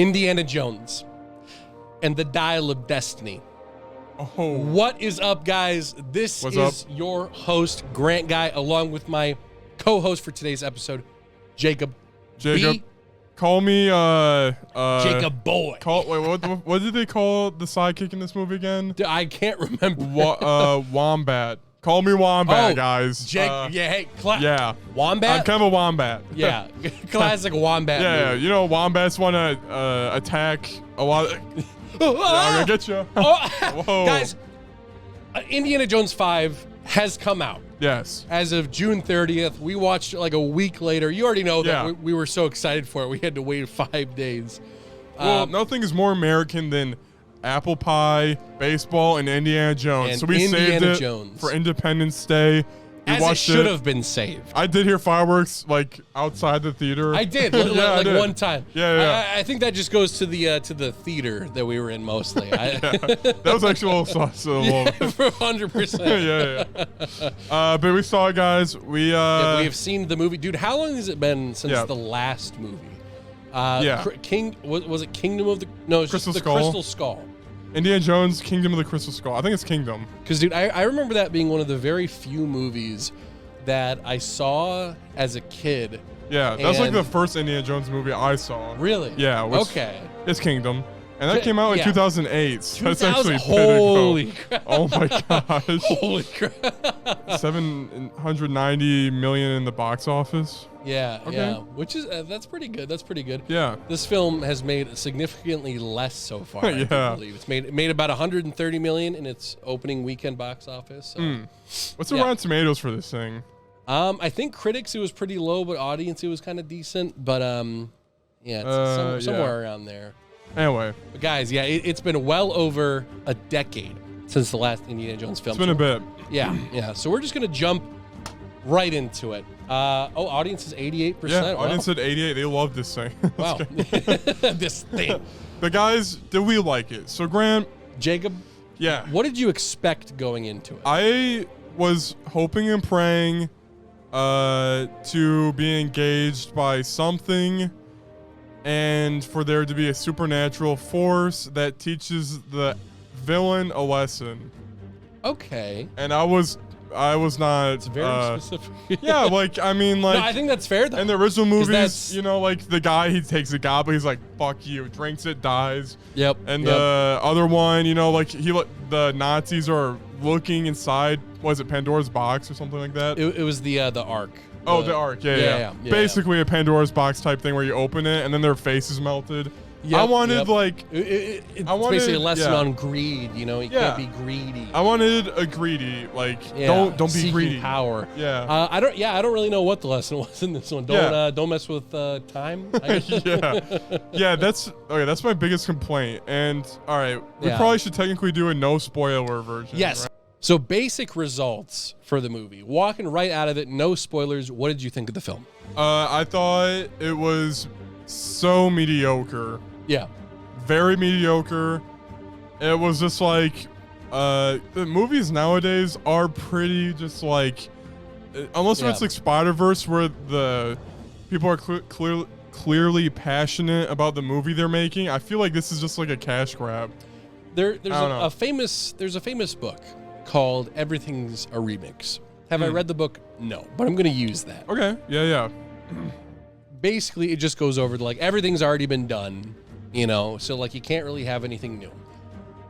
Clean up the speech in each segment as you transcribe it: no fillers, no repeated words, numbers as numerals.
Indiana Jones and the Dial of Destiny. Oh. What is up, guys? This is your host, Grant Guy, along with my co-host for today's episode, Jacob. Call me Jacob Boy. What did they call the sidekick in this movie again? I can't remember. Wombat. Call me Wombat, guys. Yeah. Wombat? I'm kind of a Wombat. Yeah. Classic Wombat Yeah, movie. you know, Wombats want to attack a lot of... I'm going to get you. Whoa. Guys, Indiana Jones 5 has come out. Yes. As of June 30th. We watched it like a week later. You already know that we were so excited for it. We had to wait 5 days. Well, nothing is more American than apple pie, baseball, and Indiana Jones. And so we saved it Jones. for Independence Day. As it should have been saved. I did hear fireworks like outside the theater. I did, one time. Yeah. I think that just goes to the theater that we were in mostly. That was actually a little sauce. For 100%. But we saw it, guys. We have seen the movie, dude. How long has it been since the last movie? Was it Kingdom of the Crystal the Skull? Crystal Skull. Indiana Jones, Kingdom of the Crystal Skull. I think it's Kingdom. Because, dude, I remember that being one of the very few movies that I saw as a kid. Yeah, that's like the first Indiana Jones movie I saw. Really? Yeah. Okay. It's Kingdom. And that came out in 2008. So that's actually holy crap. Oh my gosh. Holy crap. 790 million in the box office. Yeah, Okay. yeah. Which is that's pretty good. That's pretty good. Yeah. This film has made significantly less so far. I believe it's made about 130 million in its opening weekend box office. So. What's the Rotten Tomatoes for this thing? I think critics it was pretty low, but audience it was kind of decent. But it's somewhere around there. Anyway, but guys, it's been well over a decade since the last Indiana Jones film. It's been a bit. Yeah. So we're just gonna jump right into it. Audience is 88%. Yeah, audience said 88. They love this thing. Wow. This thing. But guys, did we like it? So Grant, Jacob, yeah. What did you expect going into it? I was hoping and praying to be engaged by something and for there to be a supernatural force that teaches the villain a lesson. Okay. And I was not. It's very specific. Yeah, I think that's fair though. In the original movies, the guy, he takes a goblet, he's like, fuck you, drinks it, dies. Yep. And the other one, the Nazis are looking inside, was it Pandora's box or something like that? It was the Ark. The Ark, yeah. Basically a Pandora's box type thing where you open it and then their face is melted. Yep, I wanted it's basically a lesson on greed. You can't be greedy. I wanted a greedy, don't be greedy. Power. Yeah. I don't really know what the lesson was in this one. Don't mess with time. Yeah. That's my biggest complaint. And all right, we probably should technically do a no spoiler version. Yes. Right? So basic results for the movie. Walking right out of it, no spoilers. What did you think of the film? I thought it was so mediocre. Yeah. Very mediocre. It was just like, the movies nowadays are pretty just like, almost it's like Spider-Verse where the people are clearly passionate about the movie they're making. I feel like this is just like a cash grab. There's a famous book called Everything's a Remix. Have I read the book? No, but I'm going to use that. Okay. Yeah. Basically, it just goes over to everything's already been done, so you can't really have anything new.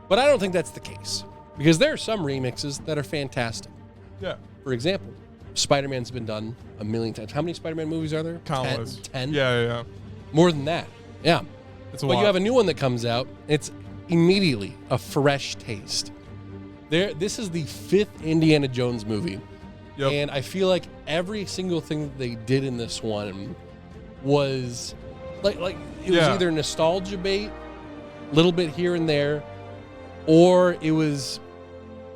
But I don't think that's the case because there are some remixes that are fantastic. Yeah. For example, Spider-Man's been done a million times. How many Spider-Man movies are there? Countless. 10? Yeah. More than that. Yeah. It's a lot. You have a new one that comes out. It's immediately a fresh taste. This is the 5th Indiana Jones movie. Yep. And I feel like every single thing that they did in this one was it was either nostalgia bait, a little bit here and there, or it was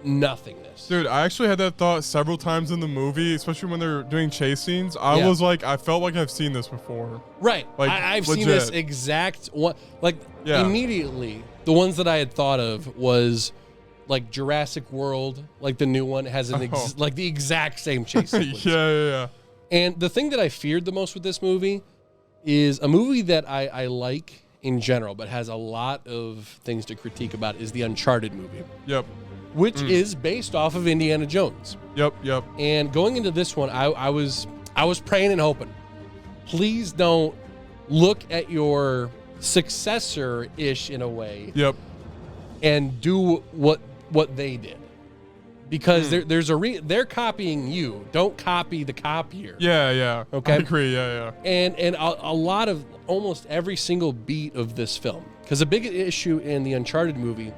nothingness. Dude, I actually had that thought several times in the movie, especially when they're doing chase scenes. I was like, I felt like I've seen this before. Right. I've seen this exact one. Immediately, the ones that I had thought of was Jurassic World, the new one has the exact same chase sequence. Yeah. And the thing that I feared the most with this movie is a movie that I like in general, but has a lot of things to critique about, is the Uncharted movie. Yep. Which is based off of Indiana Jones. Yep. And going into this one, I was praying and hoping, please don't look at your successor-ish in a way. Yep. And do what they did. Because they're copying you. Don't copy the copier. Yeah. Okay. I agree. Yeah. And a lot of almost every single beat of this film. Because a big issue in the Uncharted movie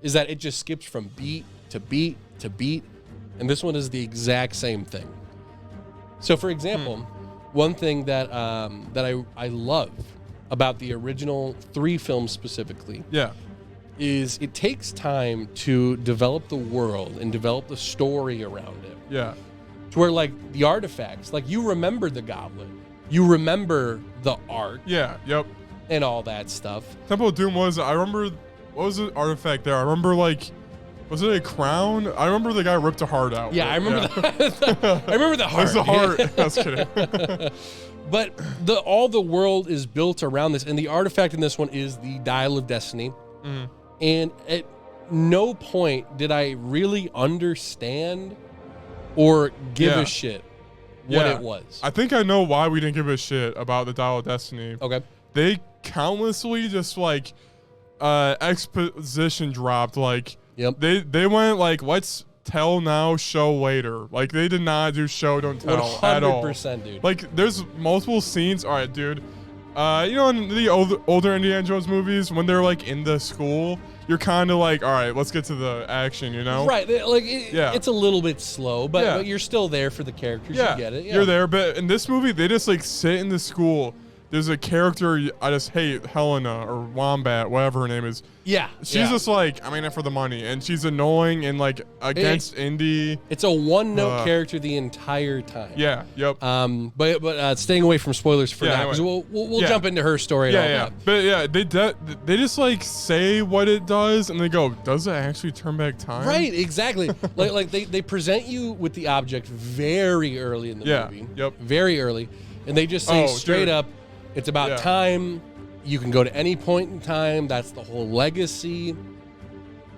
is that it just skips from beat to beat to beat. And this one is the exact same thing. So, for example, one thing that I love about the original 3 films specifically, is it takes time to develop the world and develop the story around it. Yeah. To where, like, the artifacts, like, you remember the goblet, you remember the ark, Yeah. Yep. and all that stuff. Temple of Doom I remember, what was the artifact there? I remember, like, was it a crown? I remember the guy ripped a heart out. Yeah, I remember that. I remember the heart. It's the heart. I was kidding. But all the world is built around this, and the artifact in this one is the Dial of Destiny. And at no point did I really understand or give a shit what it was. I think I know why we didn't give a shit about the Dial of Destiny. Okay. They countlessly just, like, exposition dropped. Like, they went, like, let's tell now, show later. Like, they did not do show, don't tell at all. 100%, dude. Like, there's multiple scenes. All right, dude. You know, in the older Indiana Jones movies, when they're, like, in the school, you're kind of like, all right, let's get to the action, you know? Right. Like, it's a little bit slow, but you're still there for the characters. You get it. Yeah. You're there. But in this movie, they just, like, sit in the school. There's a character I just hate, Helena or Wombat, whatever her name is. Yeah. She's just like, I'm in it for the money. And she's annoying and, like, against Indy. It's a one-note character the entire time. Yeah. Yep. But staying away from spoilers for now, because we'll jump into her story and all that. But yeah, they just, like, say what it does and they go, does it actually turn back time? Right, exactly. like they present you with the object very early in the movie. Yep. Very early. And they just say straight up, it's about time. You can go to any point in time. That's the whole legacy.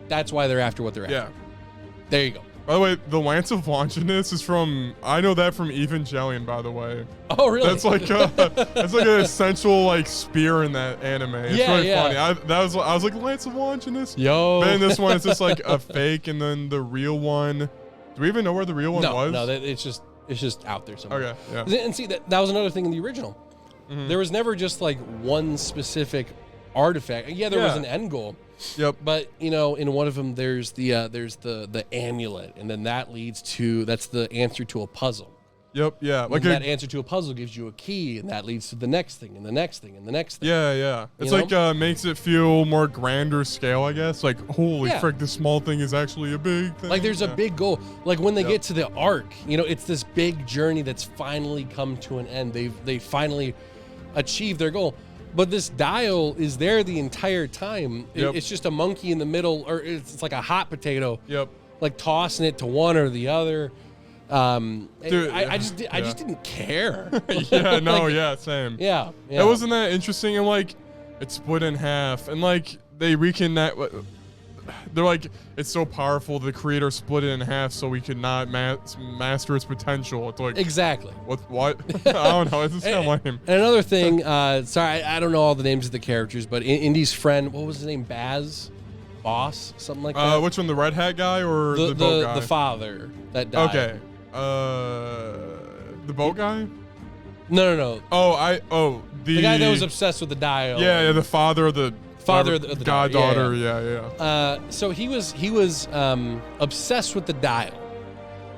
That's why they're after what they're after. Yeah. There you go. By the way, the Lance of Longinus is I know that from Evangelion, by the way. Oh, really? That's like an essential, like, spear in that anime. It's really funny. I was like, Lance of Longinus? Yo. But in this one, it's just like a fake, and then the real one. Do we even know where the real one was? No, it's just out there somewhere. Okay, yeah. And see, that was another thing in the original. There was never just, like, one specific artifact. Yeah, there was an end goal. Yep. But, you know, in one of them, there's the amulet, and then that's the answer to a puzzle. Yep. Yeah. Like that answer to a puzzle gives you a key, and that leads to the next thing, and the next thing, and the next thing. Yeah. It's like makes it feel more grander scale, I guess. Like, holy frick, this small thing is actually a big thing. Like, there's a big goal. Like, when they get to the arc, you know, it's this big journey that's finally come to an end. They finally achieved their goal. But this dial is there the entire time. It's just a monkey in the middle, or it's like a hot potato. Yep. Like tossing it to one or the other. Dude, I just didn't care. Yeah, no, same. Yeah. It wasn't that interesting, and, like, it's split in half, and, like, they reconnect. They're like, it's so powerful, the creator split it in half so we could not master its potential. It's like, exactly. What? I don't know. It's just kind of lame. And another thing, sorry, I don't know all the names of the characters, but Indy's friend, what was his name? Boss, something like that. Which one, the red hat guy or the boat guy? The father that died. Okay. The boat guy? No. The guy that was obsessed with the dial. Yeah, the father of the goddaughter. Yeah. So he was obsessed with the dial.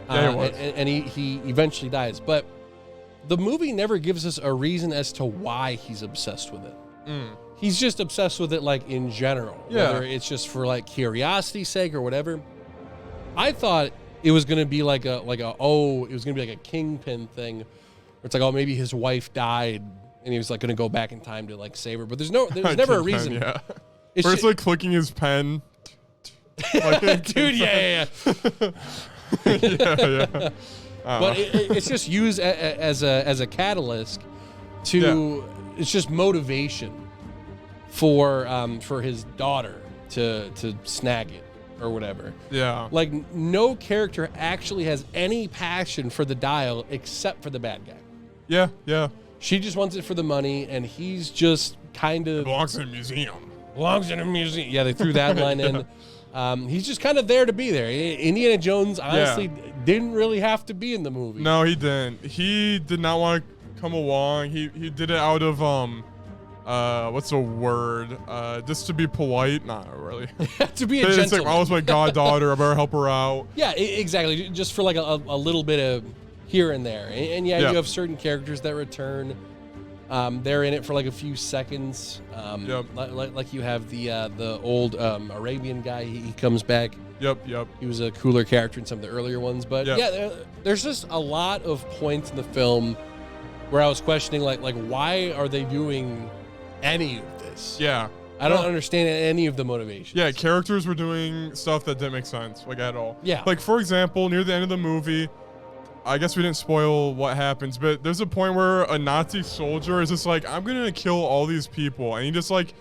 Yeah, he was. And he eventually dies. But the movie never gives us a reason as to why he's obsessed with it. He's just obsessed with it, like, in general. Yeah. Whether it's just for, like, curiosity's sake or whatever. I thought it was gonna be like it was gonna be like a Kingpin thing, where it's like, oh, maybe his wife died and he was, like, gonna go back in time to, like, save her. But there's never a reason. Yeah. First, like, clicking his pen. Like, dude, yeah. Yeah. But it's just used as a catalyst to. It's just motivation. for his daughter to snag it or whatever. Yeah. Like, no character actually has any passion for the dial except for the bad guy. Yeah, yeah. She just wants it for the money, and he's just kind of... It belongs in a museum. Belongs in a museum. Yeah, they threw that line in. He's just kind of there to be there. Indiana Jones, honestly, didn't really have to be in the movie. No, he didn't. He did not want to come along. He did it out of, what's the word? Just to be polite? Not really. To be a gentleman. It's like, I was my goddaughter. I better help her out. Yeah, exactly. Just for like a little bit of here and there. And you have certain characters that return. They're in it for like a few seconds. Like you have the old Arabian guy. He comes back. Yep. He was a cooler character in some of the earlier ones. But there's just a lot of points in the film where I was questioning like why are they doing any of this? Yeah. I don't understand any of the motivations. Yeah, characters were doing stuff that didn't make sense, like at all. Yeah. Like, for example, near the end of the movie, I guess we didn't spoil what happens, but there's a point where a Nazi soldier is just like, I'm going to kill all these people. And he just like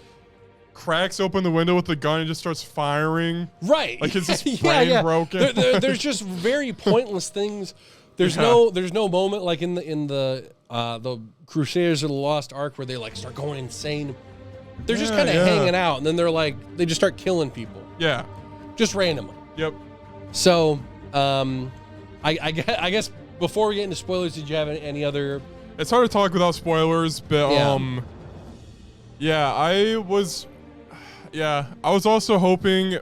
cracks open the window with the gun and just starts firing. Right. Like his brain broken. There's just very pointless things. There's no moment like in the Crusaders of the Lost Ark where they like start going insane. They're just kind of hanging out, and then they just start killing people. Yeah. Just randomly. Yep. So, I guess before we get into spoilers, did you have any other? It's hard to talk without spoilers, but I was also hoping.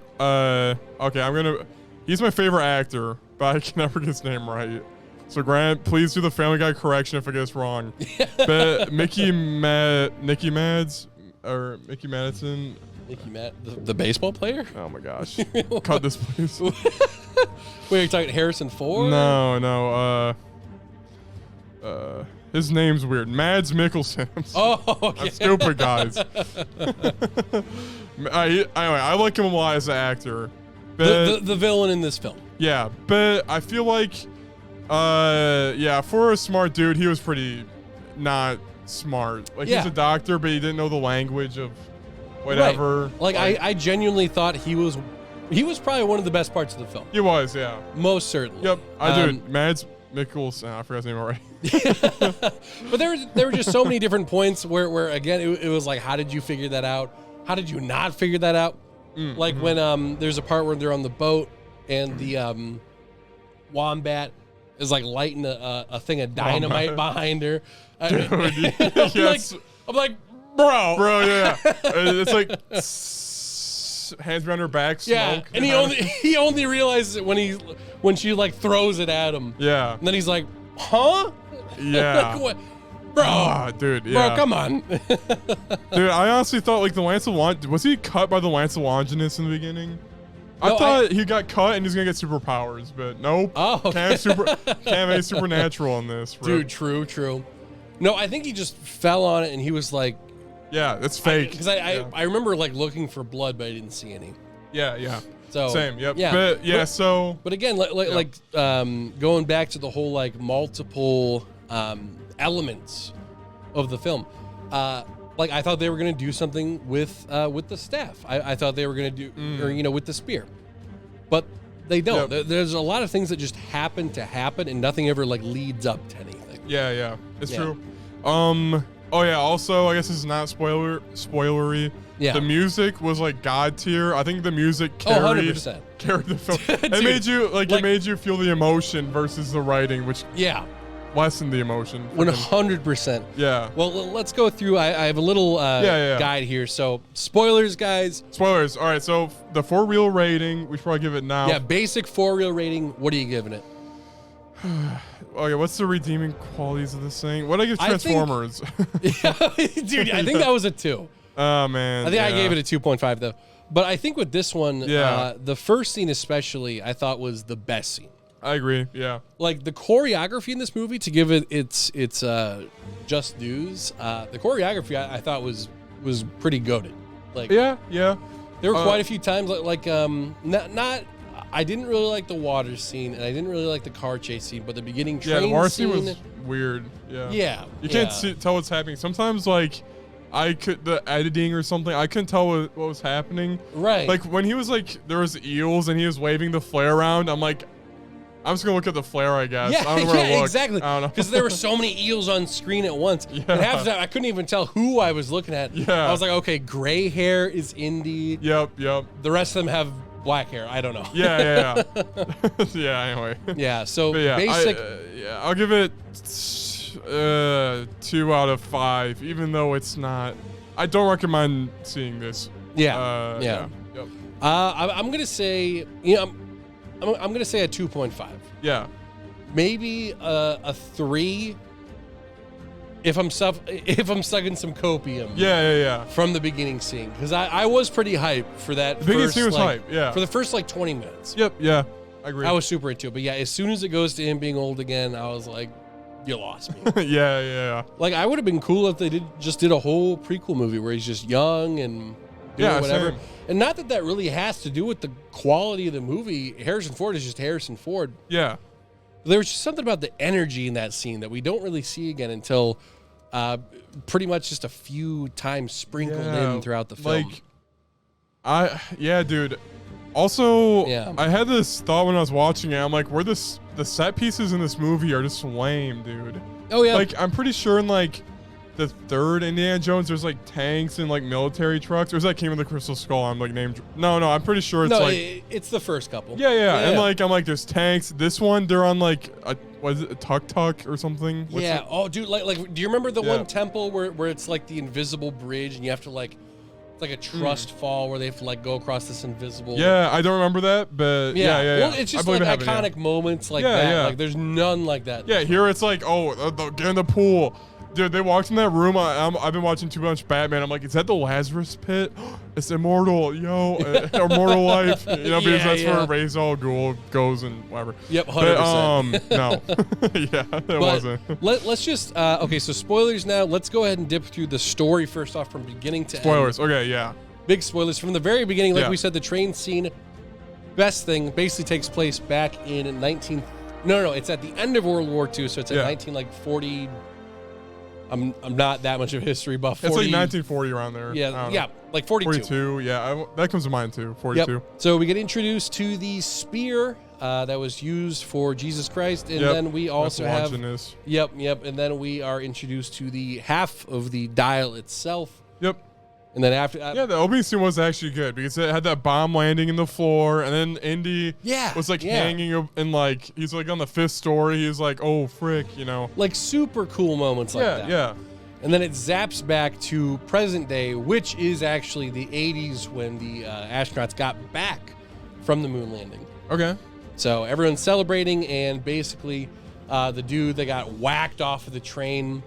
He's my favorite actor, but I can never get his name right. So Grant, please do the Family Guy correction if I get this wrong. But Mickey Madsen. The baseball player? Oh my gosh. Cut this, please. Wait, are you talking Harrison Ford? No. His name's weird. Mads Mikkelsen. Okay. I'm stupid, guys. Anyway, I like him a lot as an actor. But the villain in this film. Yeah, but I feel like, for a smart dude, he was pretty not smart. Like, he's a doctor, but he didn't know the language of whatever. Right. Like I genuinely thought he was probably one of the best parts of the film. He was, yeah. Most certainly. Yep, I do. Mads Mikkelsen, I forgot his name already. But there were just so many different points where again, it was like, how did you figure that out? How did you not figure that out? Like when there's a part where they're on the boat and the wombat is like lighting a thing of dynamite behind her. Dude, I'm like, bro, yeah. It's like hands behind her back, smoke. Yeah, and he only realizes it when she like throws it at him. Yeah. And then he's like, huh? Yeah. Like, what? Bro, dude, yeah. Bro, come on. Dude, I honestly thought like the Lance of was he cut by the Lance of Longinus in the beginning? I thought he got cut and he's gonna get superpowers, but nope. Oh, okay. Can't have any supernatural in this, bro. Dude, true. No, I think he just fell on it and he was like, yeah, it's fake. Because I remember like looking for blood, but I didn't see any. Yeah. So same, yep. Yeah, but again, going back to the whole like multiple elements of the film, like I thought they were gonna do something with the staff. I thought they were gonna do, or with the spear, but they don't. Yep. There's a lot of things that just happen to happen, and nothing ever like leads up to anything. Yeah, it's true. Oh yeah. Also, I guess this is not spoilery. Yeah. The music was like god tier. I think the music carried the film. It made you feel the emotion versus the writing, which lessened the emotion. 100%. Yeah. Well, let's go through. I have a little guide here. So spoilers, guys. Spoilers. All right. So the 4-reel rating, we should probably give it now. Yeah. Basic 4-reel rating. What are you giving it? Okay, what's the redeeming qualities of this thing? What did I give Transformers? Dude, I think that was a 2. Oh, man. I think I gave it a 2.5, though. But I think with this one, the first scene especially, I thought was the best scene. I agree, yeah. Like, the choreography in this movie, to give it its just dues, the choreography I thought was pretty goated. Like, yeah. There were quite a few times, I didn't really like the water scene, and I didn't really like the car chase scene, but the beginning train the water scene was weird. Yeah. Yeah. You can't tell what's happening. Sometimes, like, the editing or something, I couldn't tell what was happening. Right. Like when he was like, there was eels and he was waving the flare around. I'm like, I'm just gonna look at the flare, I guess. Yeah, I don't know where to look. Exactly. I don't know. Because there were so many eels on screen at once. Yeah. And half the time I couldn't even tell who I was looking at. Yeah. I was like, okay, gray hair is Indy. Yep. The rest of them have black hair. I don't know. Yeah. Yeah. Anyway. Yeah. So yeah, basic. I'll give it 2 out of 5, even though it's not. I don't recommend seeing this. Yeah. Yep. I'm gonna say, I'm gonna say a 2.5. Yeah. Maybe a 3 if I'm sucking some copium. Yeah. From the beginning scene, because I was pretty hyped for that. The beginning scene was hype. Yeah. For the first 20 minutes. Yep. Yeah. I agree. I was super into it, but yeah, as soon as it goes to him being old again, I was like, you lost me. Yeah. Like, I would have been cool if they did a whole prequel movie where he's just young and doing whatever. Same. And not that really has to do with the quality of the movie. Harrison Ford is just Harrison Ford. Yeah. There was just something about the energy in that scene that we don't really see again until pretty much just a few times sprinkled in throughout the film. Dude. Also, Yeah. I had this thought when I was watching it. I'm like, the set pieces in this movie are just lame, dude. Oh yeah. Like, I'm pretty sure in like the third Indiana Jones, there's like tanks and like military trucks. Or is that King of the Crystal Skull? I'm like named. No, I'm pretty sure it's it's the first couple. Yeah. And like, I'm like, there's tanks. This one, they're on like a tuk-tuk or something. What's yeah. it? Oh, dude, like, do you remember the one temple where it's like the invisible bridge and you have to like, it's like a trust fall where they have to like go across this invisible. Yeah, I don't remember that, but yeah. Well, it's just like iconic moments like that. Yeah. Like, there's none like that. Yeah, here it's like, get in the pool. Dude, they walked in that room. I've been watching too much Batman. I'm like, is that the Lazarus pit? It's immortal, immortal life. Because that's where Ra's al Ghul goes and whatever. Yep, 100%. But, no. It wasn't. Let's just, okay, so spoilers now. Let's go ahead and dip through the story first off from beginning to Spoilers, end. okay, yeah. Big spoilers. From the very beginning, like we said, the train scene, best thing, basically takes place back in it's at the end of World War II, so it's at 1940. I'm not that much of a history buff. It's like 1940 around there. Yeah, like 42. 42, yeah. That comes to mind too, 42. Yep. So we get introduced to the spear that was used for Jesus Christ, and then we also have... Yep. And then we are introduced to the half of the dial itself. Yep. And then after... the opening scene was actually good because it had that bomb landing in the floor, and then Indy was like hanging and like he's like on the 5th story. He's like, oh frick, like super cool moments like that. Yeah. And then it zaps back to present day, which is actually the 80s when the astronauts got back from the moon landing. Okay. So everyone's celebrating, and basically the dude that got whacked off of the train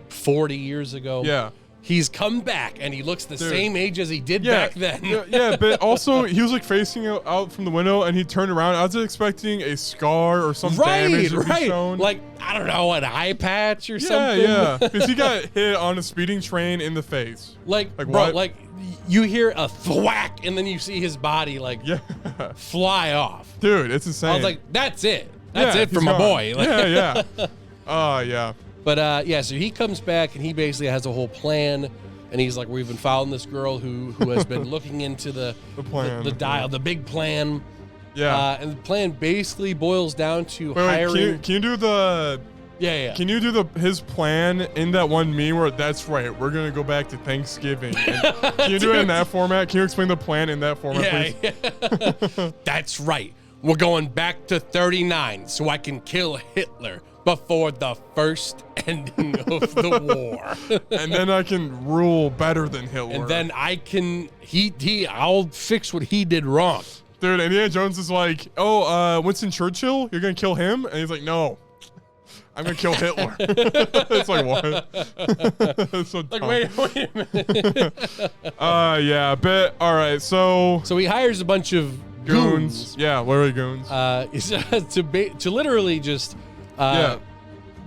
40 years ago. Yeah. He's come back, and he looks the same age as he did back then. Yeah, but also he was like facing out from the window, and he turned around. I was expecting a scar or some damage to be shown. Like, I don't know, an eye patch or something. Yeah, because he got hit on a speeding train in the face. Like bro, what? like you hear a thwack, and then you see his body like fly off. Dude, it's insane. I was like, that's it. That's it for my boy. Like, yeah. But so he comes back, and he basically has a whole plan, and he's like, we've been following this girl who has been looking into the plan, the dial, the big plan. Yeah. And the plan basically boils down to hiring. Wait, can you do the? Yeah. Can you do his plan in that one meme where that's right? We're gonna go back to Thanksgiving. Can you do it in that format? Can you explain the plan in that format, please? Yeah. That's right. We're going back to 39 so I can kill Hitler before the first ending of the war. And then I can rule better than Hitler. And then I can, I'll fix what he did wrong. Dude, Indiana Jones is like, Winston Churchill, you're going to kill him? And he's like, no, I'm going to kill Hitler. It's like, what? It's so dumb. Like, wait a minute. But, all right, so he hires a bunch of goons. Yeah, literally goons. To literally just...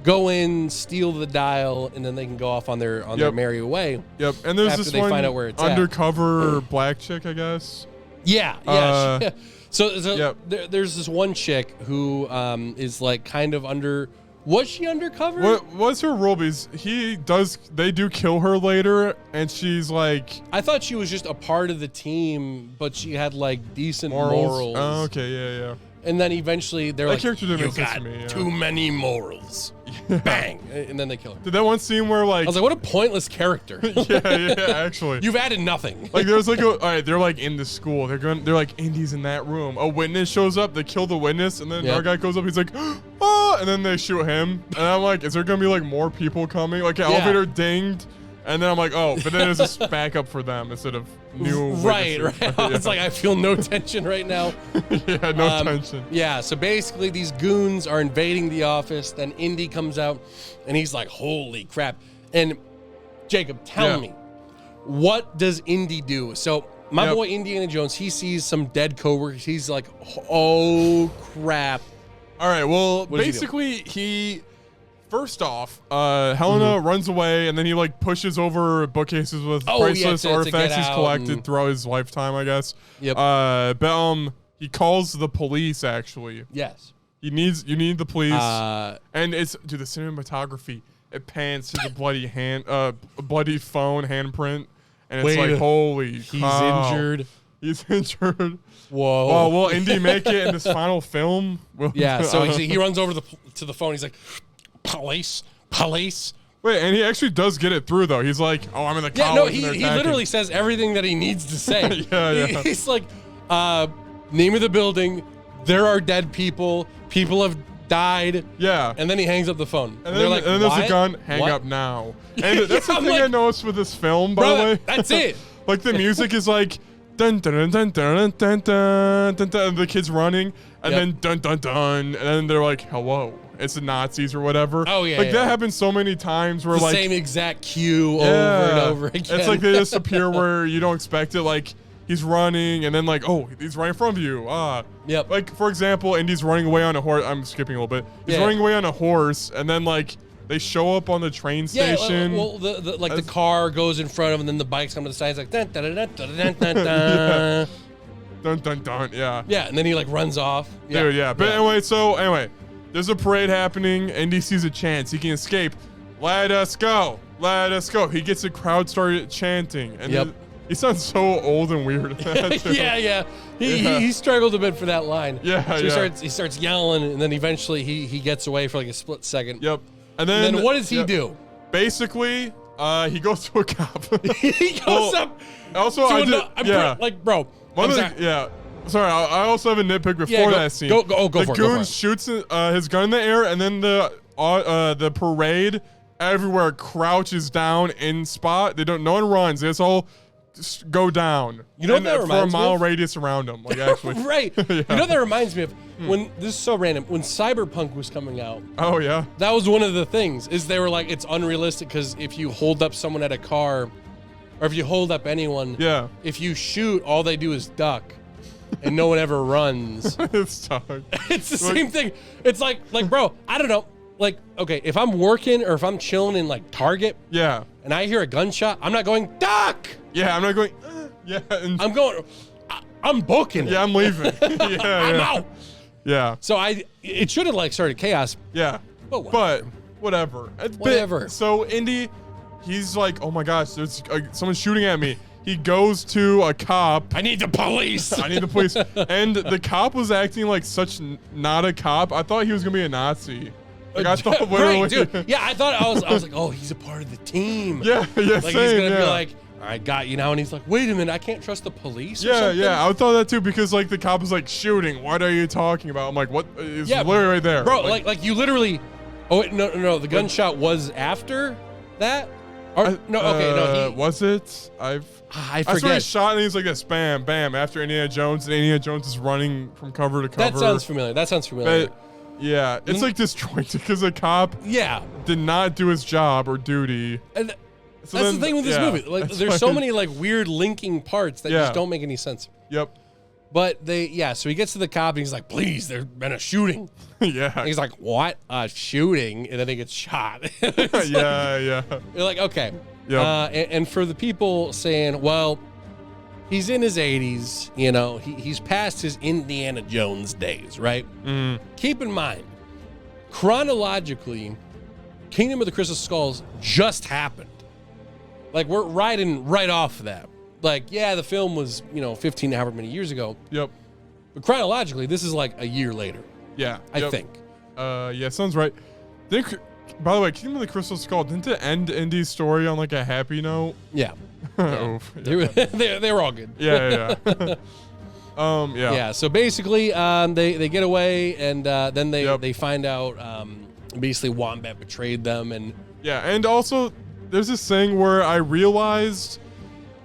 go in, steal the dial, and then they can go off on their merry way. Yep, and there's after this they one find out where it's undercover black chick, I guess. Yeah. So there's this one chick who is like kind of under Was she undercover? What was her role? Because they do kill her later, and she's like... I thought she was just a part of the team, but she had like decent morals. Oh, okay, yeah. And then eventually they're like, character didn't you make sense got to me, yeah. too many morals. Bang. And then they kill her. Did that one scene where like... I was like, what a pointless character. yeah, actually. You've added nothing. Like there's like all right, they're like in the school. They're like Indy's in that room. A witness shows up, they kill the witness, and then our guy goes up, he's like, ah, and then they shoot him. And I'm like, is there gonna be like more people coming? Like an elevator dinged. And then I'm like, oh, but then it's just backup for them instead of new Right. witnesses. I was like, I feel no tension right now. Yeah, no tension. Yeah, so basically these goons are invading the office. Then Indy comes out, and he's like, holy crap. And Jacob, tell me, what does Indy do? So my boy Indiana Jones, he sees some dead coworkers. He's like, oh, crap. All right, well, basically he... First off, Helena runs away, and then he like pushes over bookcases with priceless artifacts he's collected throughout his lifetime, I guess. Yep. But he calls the police. Actually, yes. You need the police, and it's the cinematography. It pans to the bloody bloody phone handprint, and it's like holy. He's cow. injured. He's injured. Whoa. Well, will Indy make it in this final film? Yeah. So he runs over to the phone. He's like, police. Wait, and he actually does get it through, though. He's like, oh, I'm in the college. Yeah, no, he literally says everything that he needs to say. yeah. He's like, name of the building, there are dead people have died. Yeah. And then he hangs up the phone. And they're like, and then there's a gun, hang what? up now. And that's the thing I noticed with this film, by the way. That's it. Like, the music is like, dun dun dun dun dun dun dun dun dun, and the kid's running, and then dun dun dun, and then they're like, hello. It's the Nazis or whatever. Oh, yeah. Like, that happens so many times where, the like... same exact cue over and over again. It's like they just appear where you don't expect it. Like, he's running, and then, like, oh, he's right in front of you. Yep. Like, for example, Indy's running away on a horse. I'm skipping a little bit. He's running away on a horse, and then, like, they show up on the train station. Yeah, well, the car goes in front of him, and then the bikes come to the side. It's like, dun, dun, dun, dun, dun, dun, dun. Dun, dun, dun, yeah. Yeah, and then he, like, runs off. Dude, yeah. But anyway, there's a parade happening. Indy sees a chance. He can escape. Let us go. Let us go. He gets the crowd started chanting. And he sounds so old and weird. Yeah. He struggled a bit for that line. Yeah, so he starts yelling, and then eventually he gets away for like a split second. Yep. And then what does he do? Basically, he goes to a cop. He goes up. Also, bro. Sorry, I also have a nitpick before that scene. Go for it. The goon shoots his gun in the air, and then the parade everywhere crouches down in spot. No one runs. They just all just go down. You know what that reminds me of? For a mile radius around them, like actually. Right. You know what that reminds me of? When this is so random. When Cyberpunk was coming out. Oh yeah. That was one of the things. Is they were like, it's unrealistic because if you hold up someone at a car, or if you hold up anyone, if you shoot, all they do is duck. And no one ever runs. It's tough. It's the same thing. It's like, bro, I don't know. Like, okay, if I'm working or if I'm chilling in like Target, and I hear a gunshot, I'm not going duck. Yeah, I'm not going. I'm going. I'm booking it. Yeah, I'm leaving. I'm out. Yeah. So it should have like started chaos. Yeah. But whatever. Whatever. So Indy, he's like, oh my gosh, there's someone shooting at me. He goes to a cop. I need the police. I need the police. And the cop was acting like such not a cop. I thought he was gonna be a Nazi. Like I thought literally. Right, dude. Yeah, I thought I was like, oh, he's a part of the team. Yeah, like same, he's gonna be like, I got you now, and he's like, wait a minute, I can't trust the police. Or something? I thought that too because like the cop was like shooting. What are you talking about? I'm like, what? It's literally right there, bro. Like you literally. Oh wait, no. The gunshot was after that. Or, was it? I forget. I saw he shot and he's like a bam, bam after Indiana Jones, and Indiana Jones is running from cover to cover. That sounds familiar. But, yeah, it's like disjointed because the cop did not do his job or duty. And that's the thing with this movie. Like, there's so many like weird linking parts that just don't make any sense. Yep. But so he gets to the cop and he's like, please, there's been a shooting. And he's like, what? A shooting? And then he gets shot. You're like, okay. Yep. And for the people saying, well, he's in his 80s, you know, he's past his Indiana Jones days, right? Mm. Keep in mind, chronologically, Kingdom of the Crystal Skulls just happened. Like, we're riding right off of that. Like, yeah, the film was, 15 however many years ago. Yep. But chronologically, this is like a year later. Yeah. I think. Yeah, sounds right. By the way, Kingdom of the Crystal Skull, didn't it end Indy's story on like a happy note? Yeah. Oof, yeah. They were all good. Yeah. Yeah. Yeah. So basically, they get away, and then they find out basically Wombat betrayed them, and and also there's this thing where I realized,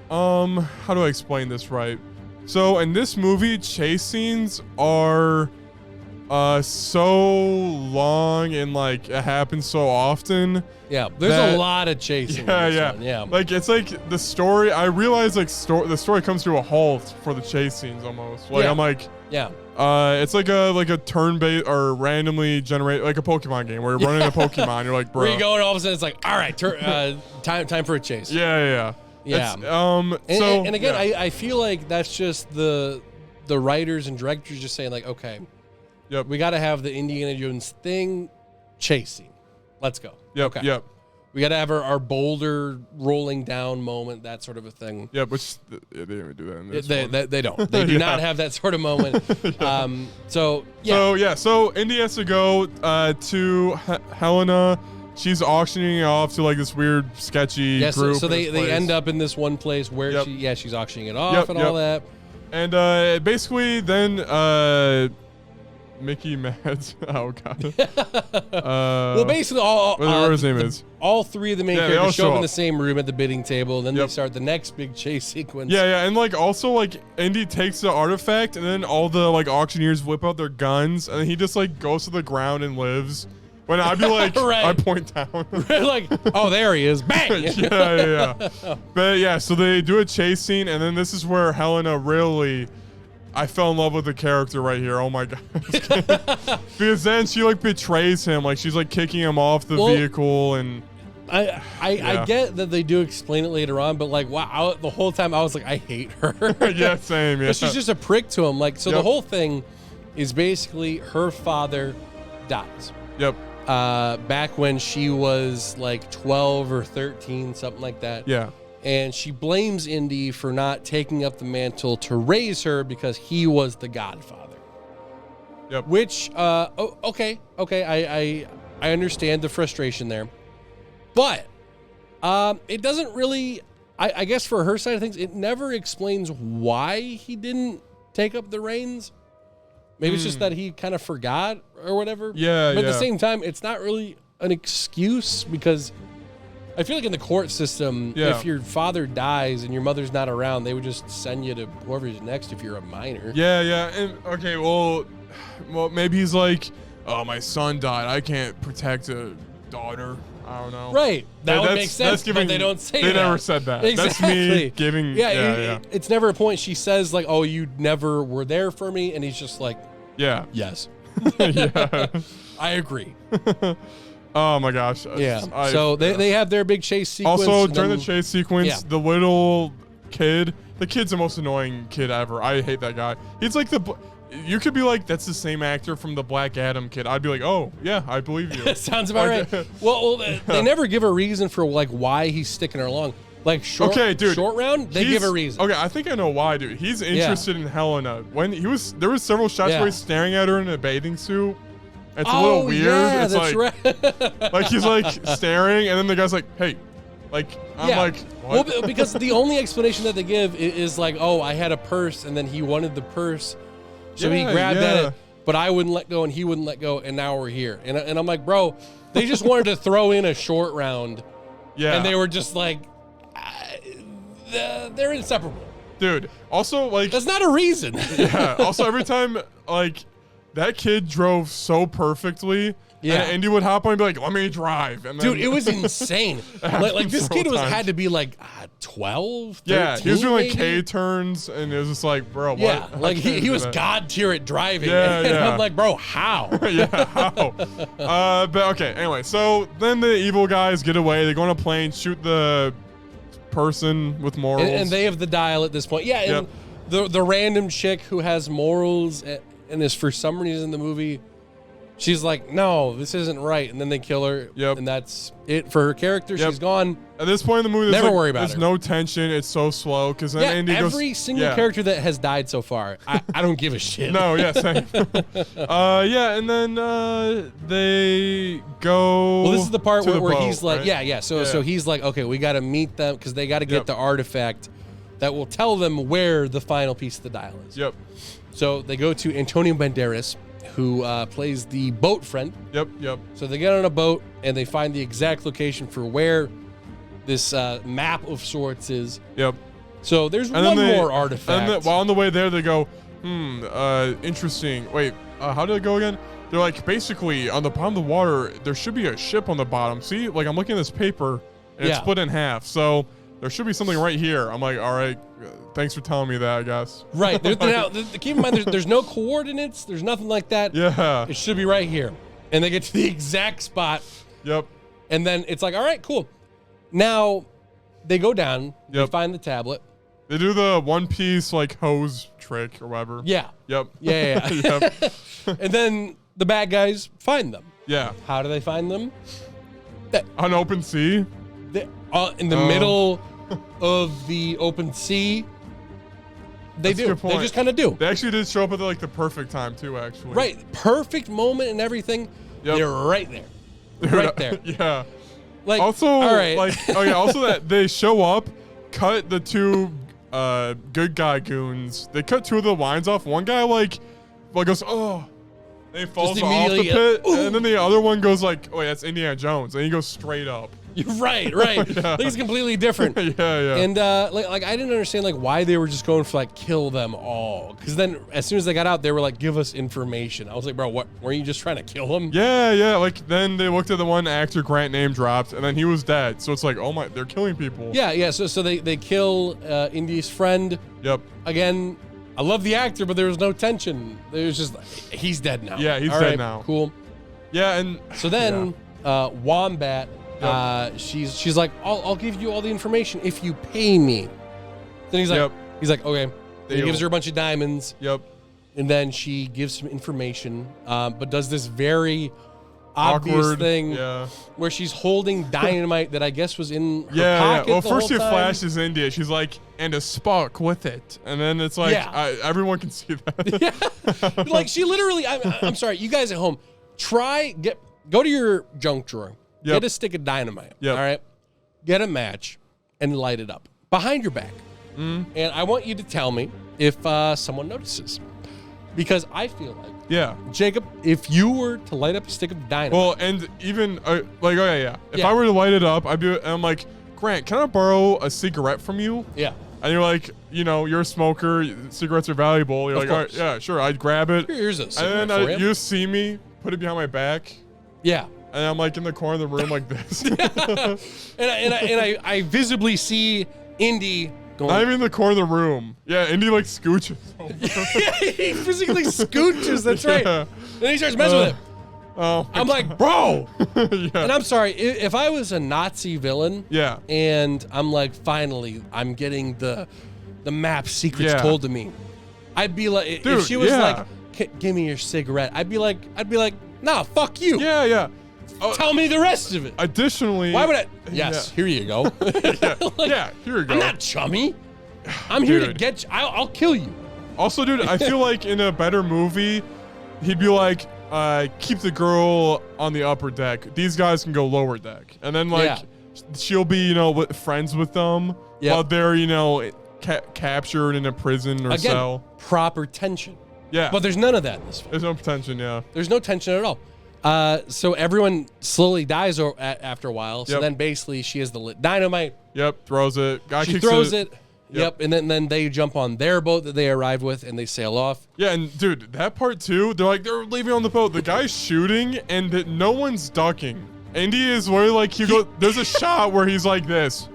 how do I explain this right? So in this movie, chase scenes are so long and like it happens so often. Yeah, there's a lot of chasing. Yeah. Like it's like the story. I realize like the story comes to a halt for the chase scenes almost. Like I'm like, it's like a turn-based or randomly generate like a Pokemon game where you're running a Pokemon. You're like, bro, where you go and all of a sudden it's like, all right, time for a chase. Yeah. And again, I feel like that's just the writers and directors just saying like, okay, we got to have the Indiana Jones thing chasing. Let's go. Yep. We got to have our boulder rolling down moment, that sort of a thing. Yeah, which they didn't even do that in this They don't. They do not have that sort of moment. So Indy has to go to Helena. She's auctioning it off to like this weird, sketchy group. So they end up in this one place where she's auctioning it off and all that. And basically then Mickey Mads. Oh god. Well, basically whatever his name is. All three of the main characters show up in the same room at the bidding table. And then they start the next big chase sequence. Yeah, and like also like Indy takes the artifact, and then all the like auctioneers whip out their guns, and he just like goes to the ground and lives. When I'd be like, I point down. Like, oh, there he is. Bang! yeah. But yeah, so they do a chase scene, and then this is where Helena really, I fell in love with the character right here. Oh my god. Because then she like betrays him. Like she's like kicking him off the vehicle, and I get that they do explain it later on, but like, wow, the whole time I was like, I hate her. Yeah, same. Yeah. She's just a prick to him. Like, so the whole thing is basically her father dies. Yep. Back when she was like 12 or 13, something like that. Yeah. And she blames Indy for not taking up the mantle to raise her because he was the godfather. Yep. Which, okay. I understand the frustration there. But it doesn't really, I guess for her side of things, it never explains why he didn't take up the reins. Maybe it's just that he kind of forgot or whatever. Yeah, But at the same time, it's not really an excuse because I feel like in the court system, if your father dies and your mother's not around, they would just send you to whoever's next if you're a minor. Yeah. And okay, well, maybe he's like, oh, my son died. I can't protect a daughter. I don't know. Right. That would make sense, but they don't say that. They never said that. Exactly. That's me giving... Yeah. It's never a point she says, like, oh, you never were there for me, and he's just like, yes. Yeah. I agree. Oh, my gosh. So they have their big chase sequence. Also, during the chase sequence, the little kid... The kid's the most annoying kid ever. I hate that guy. He's like the... You could be like, that's the same actor from the Black Adam kid. I'd be like, oh, yeah, I believe you. Sounds about right. Well, they never give a reason for like why he's sticking her along. Like short round, they give a reason. Okay, I think I know why, dude. He's interested in Helena. When there was several shots where he's staring at her in a bathing suit. It's a little weird. Yeah, it's that's right. Like he's like staring, and then the guy's like, hey. Like, I'm like, what? Well, because the only explanation that they give is like, oh, I had a purse, and then he wanted the purse. So he grabbed at it, but I wouldn't let go, and he wouldn't let go, and now we're here. And I'm like, bro, they just wanted to throw in a short round. Yeah. And they were just like, they're inseparable. Dude, also, like... That's not a reason. Yeah. Also, every time, like, that kid drove so perfectly... Yeah, and Indy would hop on and be like, "Let me drive." And then, dude, it was insane. like this kid had to be like 12, 13, yeah, he was doing like K turns, and it was just like, bro, what? Yeah, like he was god tier at driving. Yeah, and I'm like, bro, how? Yeah, how? But okay, anyway, so then the evil guys get away. They go on a plane, shoot the person with morals, and they have the dial at this point. Yeah, and the random chick who has morals and is for some reason in the movie she's like, no, this isn't right. And then they kill her. Yep. And that's it for her character. Yep. She's gone. At this point in the movie, Never worry about there's her. no tension. It's so slow because then Andy goes. Every single character that has died so far, I don't give a shit. No, yeah, same. Yeah, and then they go. Well, this is the part where boat, he's like, right? So he's like, okay, we got to meet them because they got to get the artifact that will tell them where the final piece of the dial is. Yep. So they go to Antonio Banderas, who plays the boat friend. Yep. So they get on a boat and they find the exact location for where this map of sorts is. Yep. So there's one more artifact. And then, while on the way there, they go, interesting. Wait, how did it go again? They're like, basically, on the bottom of the water, there should be a ship on the bottom. See, like I'm looking at this paper, and it's split in half. So there should be something right here. I'm like, all right, thanks for telling me that, I guess. Right. Keep in mind, there's no coordinates. There's nothing like that. Yeah. It should be right here. And they get to the exact spot. Yep. And then it's like, all right, cool. Now they go down. They Yep. find the tablet. They do the One Piece like hose trick or whatever. Yeah. Yep. Yeah. Yep. And then the bad guys find them. Yeah. How do they find them? On open sea. In the middle of the open sea. They That's a do. good point. They just kind of do. They actually did show up at like the perfect time too, actually. Right. Perfect moment and everything. Yep. They're right there. Dude, Right there. Yeah. Like, Also, all right. Also that they show up, cut the two good guy goons. They cut two of the lines off. One guy like goes, oh. And he falls off the pit. And then the other one goes like, oh, that's Indiana Jones. And he goes straight up. Right. Yeah. Like it's completely different. Yeah. And like I didn't understand like why they were just going for like kill them all. Because then as soon as they got out, they were like, give us information. I was like, bro, what? Weren't you just trying to kill them? Yeah. Like then they looked at the one actor Grant name dropped, and then he was dead. So it's like, oh my, they're killing people. Yeah. So they kill Indy's friend. Yep. Again, I love the actor, but there was no tension. There's just he's dead now. Yeah, he's all dead right, now. Cool. Yeah, and So then Wombat. She's like, I'll give you all the information if you pay me. Then he's like, okay. Then he gives her a bunch of diamonds. Yep. And then she gives some information, but does this very obvious thing where she's holding dynamite that I guess was in her pocket. Well, the first whole she time. flashes India. She's like, and a spark with it. And then it's like, everyone can see that. Yeah. Like she literally, I'm sorry, you guys at home, go to your junk drawer. Yep. Get a stick of dynamite. Yep. All right. Get a match and light it up behind your back. And I want you to tell me if someone notices. Because I feel like, Jacob, if you were to light up a stick of dynamite. Well, and even if I were to light it up, I'm like, Grant, can I borrow a cigarette from you? Yeah. And you're like, you're a smoker. Cigarettes are valuable. You're like, all right, yeah, sure. I'd grab it. Here's a cigarette. And then you see me put it behind my back. Yeah. And I'm like in the corner of the room like this. and I visibly see Indy going. Not even in the corner of the room. Yeah, Indy like scooches. He physically scooches. That's right. And he starts messing with it. Oh, I'm like, bro. Yeah. And I'm sorry, if I was a Nazi villain, yeah, and I'm like, finally, I'm getting the map secrets told to me, I'd be like, dude, if she was like, give me your cigarette, I'd be like, nah, fuck you. Yeah. Tell me the rest of it. Additionally, why would I? Yes, here you go. Like, here you go. I'm not chummy. I'm here to get you. I'll kill you. Also, dude, I feel like in a better movie, he'd be like, keep the girl on the upper deck. These guys can go lower deck. And then, like, she'll be, friends with them while they're, captured in a prison or cell. Proper tension. Yeah. But there's none of that in this film. There's no tension, yeah. There's no tension at all. So everyone slowly dies after a while. So then basically she has the lit dynamite. Yep, throws it. Guy she throws it. Yep. And then they jump on their boat that they arrive with and they sail off. Yeah, and dude, that part too, they're leaving on the boat. The guy's shooting and no one's ducking. Andy is where there's a shot where he's like this.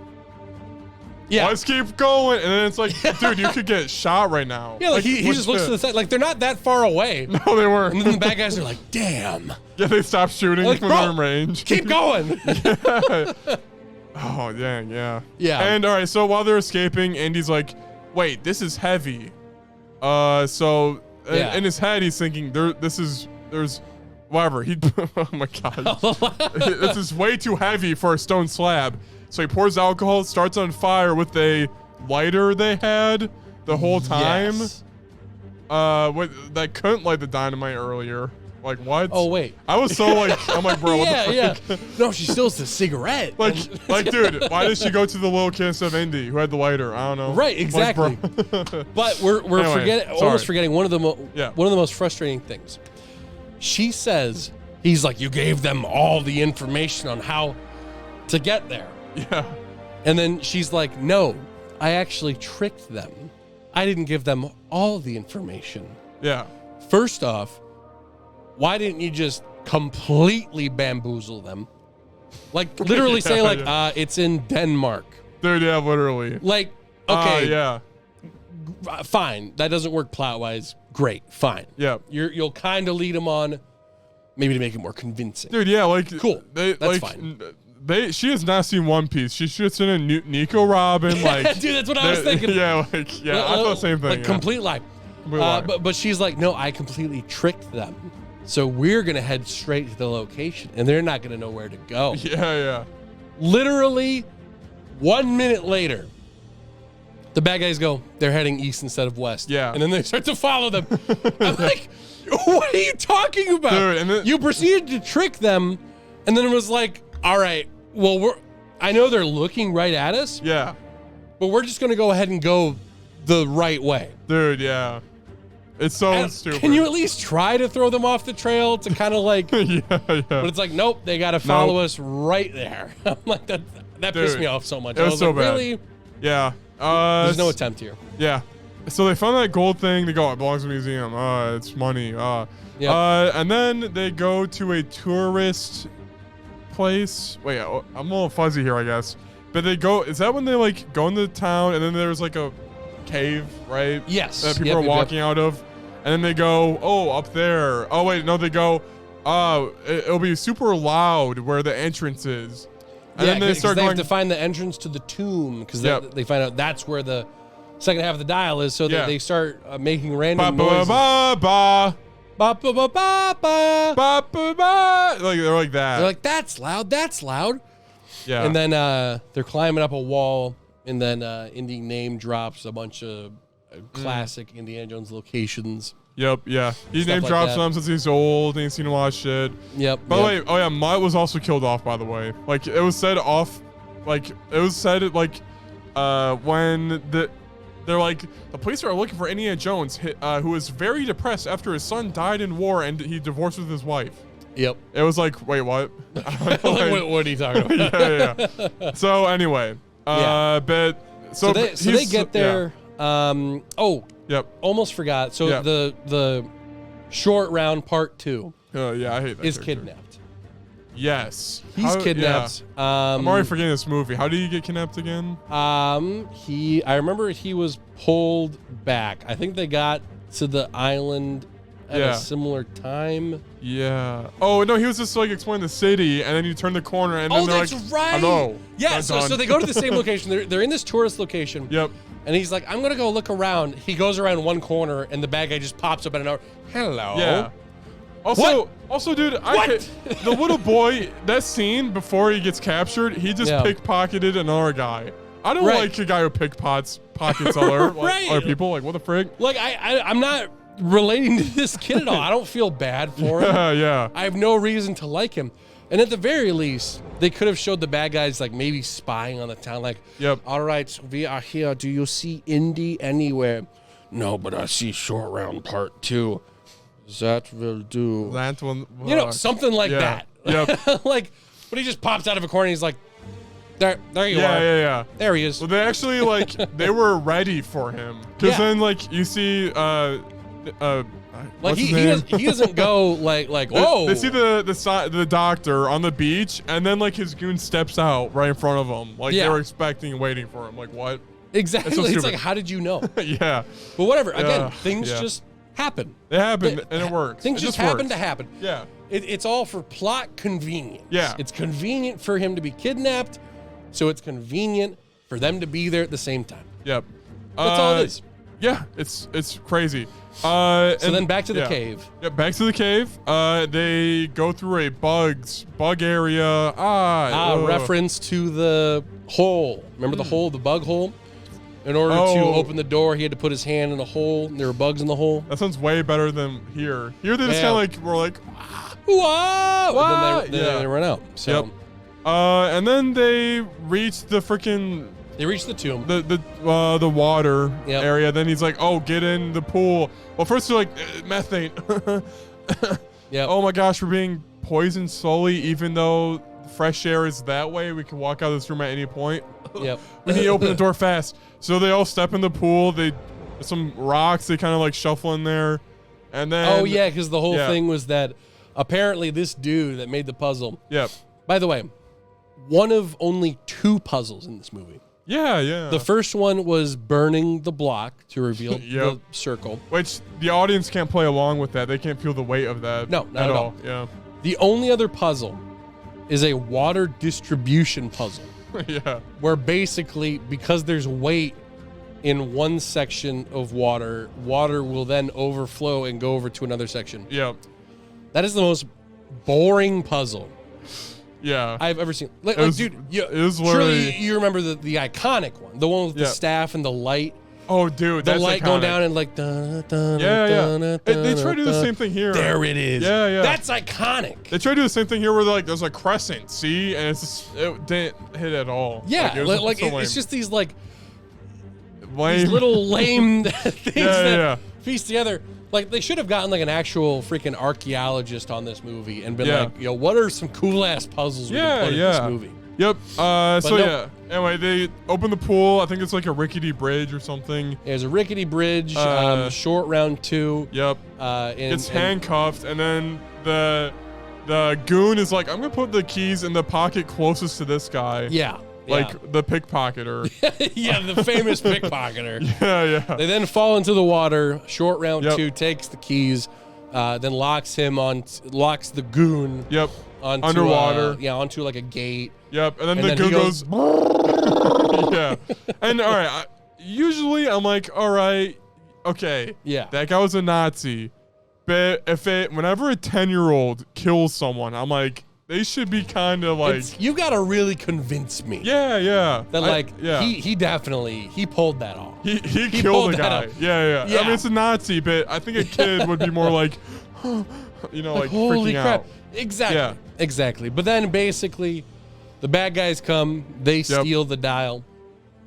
Yeah. Let's keep going. And then it's like, dude, you could get shot right now. Yeah, he just looks to the side. Like, they're not that far away. No, they weren't. And then the bad guys are like, damn. Yeah, they stopped shooting when they're in range. Keep going. Oh, dang, yeah. Yeah. And, all right, so while they're escaping, Andy's like, wait, this is heavy. In his head, he's thinking, there's whatever. Oh my God. This is way too heavy for a stone slab. So he pours alcohol, starts on fire with a lighter they had the whole time. Yes. That couldn't light the dynamite earlier. Like, what? Oh, wait. I was so like, I'm like, bro, what the fuck? Yeah. No, she steals the cigarette. like, dude, why did she go to the little kid instead of Indy who had the lighter? I don't know. Right, exactly. Like, but we're Anyway, almost forgetting one of the one of Yeah. the most frustrating things. She says, he's like, you gave them all the information on how to get there. Yeah. And then she's like, no, I actually tricked them. I didn't give them all the information. Yeah. First off, why didn't you just completely bamboozle them? Like, literally say, like, it's in Denmark. Dude, yeah, literally. Like, okay. Yeah. Fine. That doesn't work plot-wise. Great. Fine. Yeah. You'll kind of lead them on, maybe to make it more convincing. Dude, yeah, like, Cool. That's like, fine. She has not seen One Piece. She should have seen a Nico Robin. Like, dude, that's what I was thinking. Yeah, I thought the same thing. Like, complete lie. But she's like, no, I completely tricked them. So we're going to head straight to the location, and they're not going to know where to go. Yeah. Literally 1 minute later, the bad guys go, they're heading east instead of west. Yeah. And then they start to follow them. I'm like, what are you talking about? Dude, and then, you proceeded to trick them, and then it was like, all right, well, I know they're looking right at us. Yeah. But we're just going to go ahead and go the right way. Dude, yeah. It's so stupid. Can you at least try to throw them off the trail to kind of like... yeah. But it's like, nope, they got to follow us right there. I'm like, that pissed me off so much. It was so like, bad. Really? Yeah. There's no attempt here. Yeah. So they found that gold thing. They go, it belongs to the museum. It's money. Yep. And then they go to a tourist place. Wait, I'm a little fuzzy here, I guess. But they go, is that when they like go into town and then there's like a cave, right? Yes. That people are walking out of. And then they go, oh, up there. Oh, wait, no, they go, it'll be super loud where the entrance is. And then they start they going have to find the entrance to the tomb because they find out that's where the second half of the dial is. So they start making random noises. Ba ba Ba ba ba ba ba. ba ba ba. Like they're like that. They're like, that's loud. That's loud. Yeah. And then they're climbing up a wall, and then Indy name drops a bunch of classic Indiana Jones locations. Yep, yeah. He name like drops that. them since he's old and he's seen a lot of shit. Yep. By the way, oh yeah, Mutt was also killed off, by the way. Like, it was said off, like, it was said, like, when they're like, the police are looking for Indiana Jones, who was very depressed after his son died in war and he divorced with his wife. Yep. It was like, wait, what? Like, what are you talking about? yeah. So anyway, but so they get there. Yeah. Yep. Almost forgot. So the short round part 2. Yeah, I hate that. Is character. Kidnapped. Yes. He's kidnapped. Yeah. I'm already forgetting this movie. How did he get kidnapped again? I remember he was pulled back. I think they got to the island at a similar time. Yeah. Oh no, he was just like exploring the city, and then you turn the corner, and then they're that's like, right. "Hello." Yeah. So they go to the same location. They're in this tourist location. Yep. And he's like, I'm gonna go look around. He goes around one corner, and the bad guy just pops up at another. Hello. Yeah. Also, dude, the little boy, that scene before he gets captured, he just pickpocketed another guy. I don't like a guy who pockets other people. Like, what the frig? Like, I'm not relating to this kid at all. I don't feel bad for him. Yeah. I have no reason to like him. And at the very least, they could have showed the bad guys like maybe spying on the town. Like, all right, we are here. Do you see Indy anywhere? No, but I see Short Round Part 2. That will do. That one. You know, something like that. Yep. Like, but he just pops out of a corner and he's like, there you are. Yeah. There he is. Well, they actually, like, they were ready for him. Because then, like, you see, like he doesn't go like whoa. They see the doctor on the beach, and then like his goon steps out right in front of him, like they were expecting and waiting for him. Like what? Exactly. It's like, how did you know? Yeah. But whatever. Again, things just happen. They happen, and it works. Things just happen to happen. Yeah. It's all for plot convenience. Yeah. It's convenient for him to be kidnapped, so it's convenient for them to be there at the same time. Yep. That's all it is. Yeah, it's crazy. So then back to the cave. Yeah, back to the cave. They go through a bug area. Reference to the hole. Remember the hole, the bug hole? In order to open the door, he had to put his hand in a hole. And there were bugs in the hole. That sounds way better than here. Here they just kind of like were like, whoa! And then they run out. So. Yep. And then they reach the freaking. They reach the tomb. The water area. Then he's like, oh, get in the pool. Well, first they're like, methane. Yeah. Oh my gosh, we're being poisoned slowly, even though fresh air is that way. We can walk out of this room at any point. Yep. We need to open the door fast. So they all step in the pool. Some rocks, they kind of like shuffle in there. And then. Oh, yeah, because the whole thing was that apparently this dude that made the puzzle. Yep. By the way, one of only 2 puzzles in this movie. Yeah. The first one was burning the block to reveal the circle. Which the audience can't play along with that. They can't feel the weight of that. No, not at all. Yeah. The only other puzzle is a water distribution puzzle. Yeah. Where basically, because there's weight in one section of water will then overflow and go over to another section. Yeah. That is the most boring puzzle. Yeah, I've ever seen. Dude, it was surely you remember the iconic one, the one with the staff and the light. Oh, dude, the light iconic. Going down and like. They try to do the same thing here. There it is. Yeah. That's iconic. They try to do the same thing here, where there's a crescent, see, and it didn't hit at all. Yeah, it's just these like lame. These little lame things that piece together. Like, they should have gotten like an actual freaking archaeologist on this movie and been like, what are some cool ass puzzles we can put in this movie? Yep. Anyway, they open the pool. I think it's like a rickety bridge or something. There's a rickety bridge. Short round 2. Yep. It's handcuffed, and then the goon is like, I'm gonna put the keys in the pocket closest to this guy. Yeah. Like the pickpocketer. Yeah, the famous pickpocketer. Yeah. They then fall into the water. Short round 2 takes the keys, then locks the goon. Yep. Onto, underwater. Onto like a gate. Yep. And then the goon goes. Yeah. And all right, usually I'm like, all right, okay. Yeah. That guy was a Nazi, but whenever a 10-year-old kills someone, I'm like, they should be kind of like. You gotta really convince me. Yeah. That he definitely pulled that off. He killed a guy. Yeah. I mean, it's a Nazi, but I think a kid would be more like, like holy freaking crap. out. Exactly. Yeah. Exactly. But then basically, the bad guys come. They steal the dial,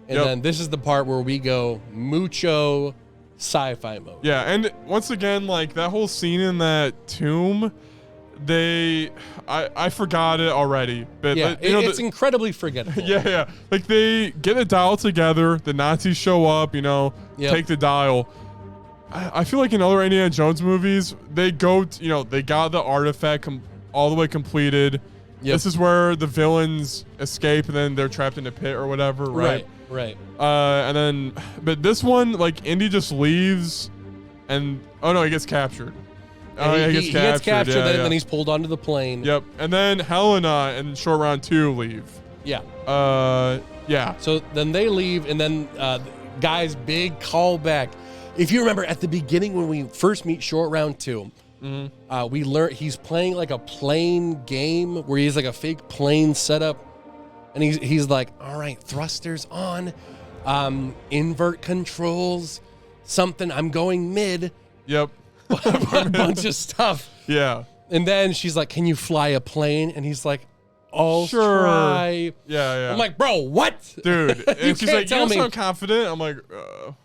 and then this is the part where we go mucho sci-fi mode. Yeah, and once again, like that whole scene in that tomb. I forgot it already, but it's incredibly forgettable. Yeah. Like they get the dial together, the Nazis show up, take the dial. I feel like in other Indiana Jones movies, they go, they got the artifact all the way completed. Yep. This is where the villains escape, and then they're trapped in a pit or whatever, right? Right. But this one, like Indy just leaves, and he gets captured. He gets captured, then he's pulled onto the plane. Yep. And then Helena and Short Round 2 leave. Yeah. Yeah. So then they leave, and then guys, big callback. If you remember at the beginning when we first meet Short Round 2, we learn he's playing like a plane game where he's like a fake plane setup, and he's like, all right, thrusters on, invert controls, something. I'm going mid. Yep. A bunch of stuff. Yeah. And then she's like, can you fly a plane? And he's like, sure. Try. Yeah. I'm like, bro, what? Dude. She's like, you don't sound confident. I'm like,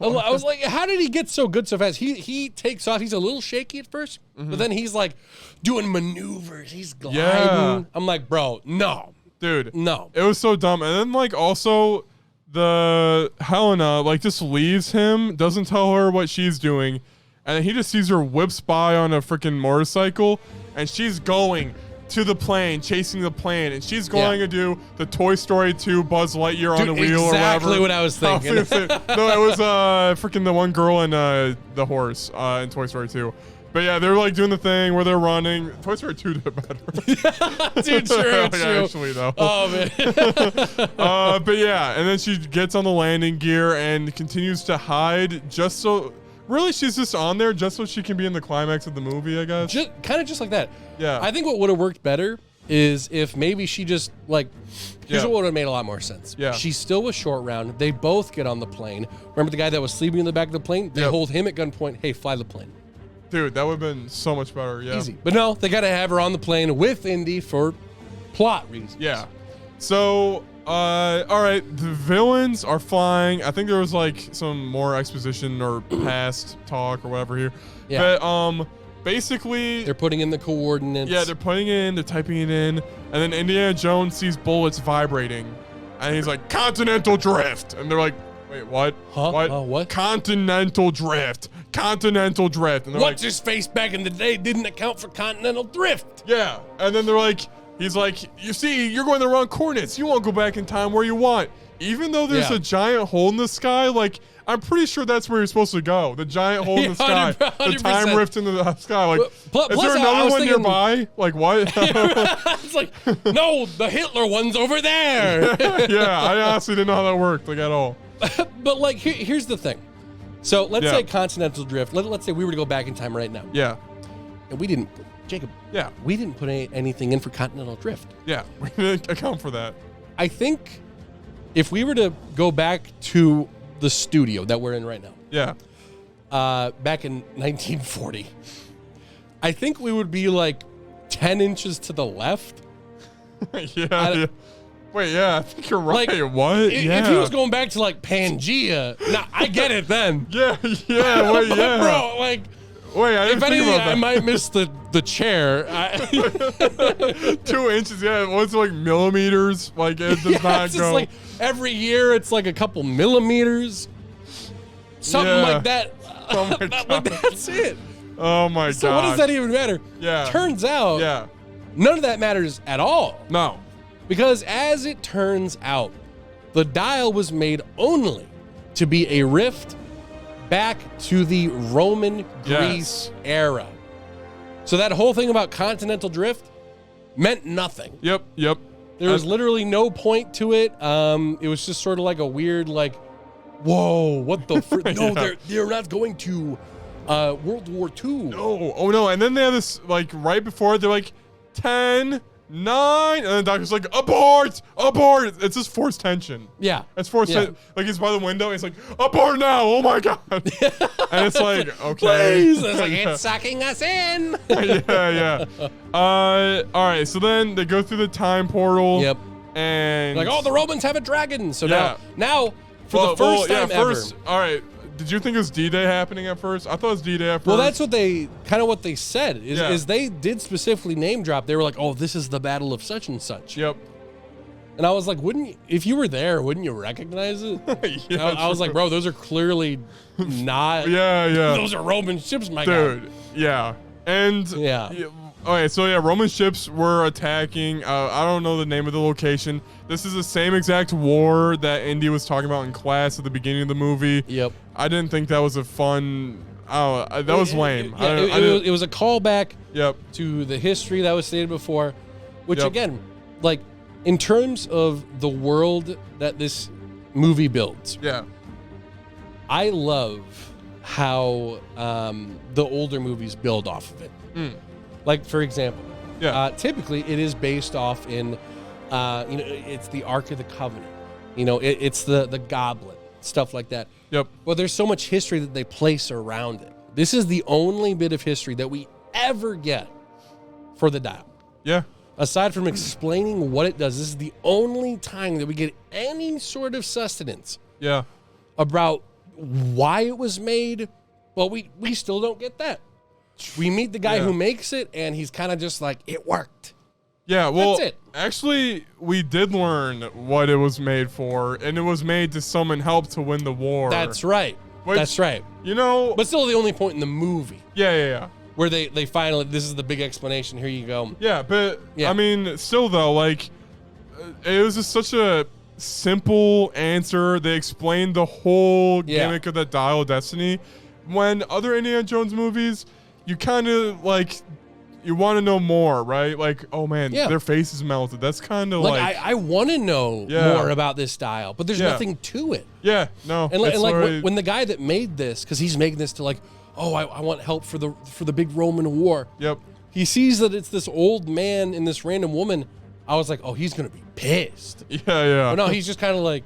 I was like, how did he get so good so fast? He takes off. He's a little shaky at first, but then he's like doing maneuvers. He's gliding. Yeah. I'm like, bro, no. Dude. No. It was so dumb. And then like also the Helena like just leaves him, doesn't tell her what she's doing. And then he just sees her whips by on a freaking motorcycle, and she's going to the plane, chasing the plane, and she's going to do the Toy Story 2 Buzz Lightyear on the wheel or whatever. Exactly what I was thinking. No, it was freaking the one girl and the horse in Toy Story 2. But yeah, they're like doing the thing where they're running. Toy Story 2 did better. Dude, true. Actually, though. Oh, man. But yeah, and then she gets on the landing gear and continues to hide just so. Really, she's just on there just so she can be in the climax of the movie, I guess. Kind of just like that. Yeah. I think what would have worked better is if maybe she just like. Here's what would have made a lot more sense. Yeah. She still was short round. They both get on the plane. Remember the guy that was sleeping in the back of the plane? They hold him at gunpoint. Hey, fly the plane. Dude, that would have been so much better. Yeah. Easy. But no, they got to have her on the plane with Indy for plot reasons. Yeah. So, all right, the villains are flying. I think there was like some more exposition or past talk or whatever here. Yeah. But basically, they're putting in the coordinates. Yeah, they're putting it in, they're typing it in, and then Indiana Jones sees bullets vibrating, and he's like, "Continental drift," and they're like, "Wait, what? Huh? What? What? Continental drift. Continental drift." And they're What's like, his face back in the day didn't account for continental drift. Yeah, and then they're like, he's like, "You see, you're going the wrong coordinates. You won't go back in time where you want." Even though there's a giant hole in the sky, like, I'm pretty sure that's where you're supposed to go. The giant hole in the sky. 100%. The time rift in the sky. Like, plus, is there another one nearby? Like, what? It's like, no, the Hitler one's over there. Yeah, I honestly didn't know how that worked, like, at all. But, like, here's the thing. So, let's say continental drift. Let's say we were to go back in time right now. Yeah. And we didn't, Jacob. Yeah. We didn't put anything in for continental drift. Yeah, we didn't account for that. I think if we were to go back to the studio that we're in right now. Yeah. Back in 1940, I think we would be like 10 inches to the left. Yeah. Wait, yeah, I think you're right. Like, What? If he was going back to like Pangea, nah, I get it then. Yeah, wait, yeah. Bro, like, wait, I didn't if think anything, about that. I might miss the chair. 2 inches, yeah. What's it, like millimeters? Like, it does not it's go. just like every year it's like a couple millimeters. Something like that. Oh my God. Like, that's it. Oh my God. So what does that even matter? Yeah. Turns out, none of that matters at all. No. Because as it turns out, the dial was made only to be a rift back to the Roman Greece era. So that whole thing about continental drift meant nothing. Yep. There was literally no point to it. It was just sort of like a weird, like, whoa, what the no, they're not going to World War II. No. Oh no. And then they have this, like, right before, they're like 10, 9, and the doctor's like, abort. It's just forced tension. Yeah. It's forced tension. Like, he's by the window, and he's like, abort now. Oh my God. And it's like, okay. Please. It's like, it's sucking us in. Yeah. All right. So then they go through the time portal. Yep. And like, oh, the Romans have a dragon. So now for the first time ever. All right. Did you think it was D-Day happening at first? I thought it was D-Day at first. Well, that's what they said is they did specifically name drop. They were like, oh, this is the battle of such and such. Yep. And I was like, if you were there, wouldn't you recognize it? I was like, bro, those are clearly not. Yeah. Those are Roman ships, my guy. Dude, yeah. And okay, so Roman ships were attacking. I don't know the name of the location. This is the same exact war that Indy was talking about in class at the beginning of the movie. Yep. I didn't think that was a fun. That was lame. It was a callback. Yep. To the history that was stated before, which again, like in terms of the world that this movie builds. Yeah. I love how the older movies build off of it. Like, for example, typically it is based off in, it's the Ark of the Covenant. It's the goblet, stuff like that. Yep. Well, there's so much history that they place around it. This is the only bit of history that we ever get for the dial. Yeah. Aside from explaining what it does, this is the only time that we get any sort of sustenance. Yeah. About why it was made. Well, we still don't get that. We meet the guy who makes it, and he's kind of just like, it worked. Yeah, well, that's it. Actually, we did learn what it was made for, and it was made to summon help to win the war. That's right. That's right. But still the only point in the movie. Yeah. Where they finally, this is the big explanation. Here you go. Yeah, but I mean, still though, like, it was just such a simple answer. They explained the whole gimmick of the Dial of Destiny. When other Indiana Jones movies, you kind of like, you want to know more, right? Like, oh man, their face is melted. That's kind of like I want to know more about this style, but there's nothing to it. Yeah, no. And like when the guy that made this, because he's making this to like, oh, I want help for the big Roman war. Yep. He sees that it's this old man and this random woman. I was like, oh, he's gonna be pissed. Yeah. But no, he's just kind of like,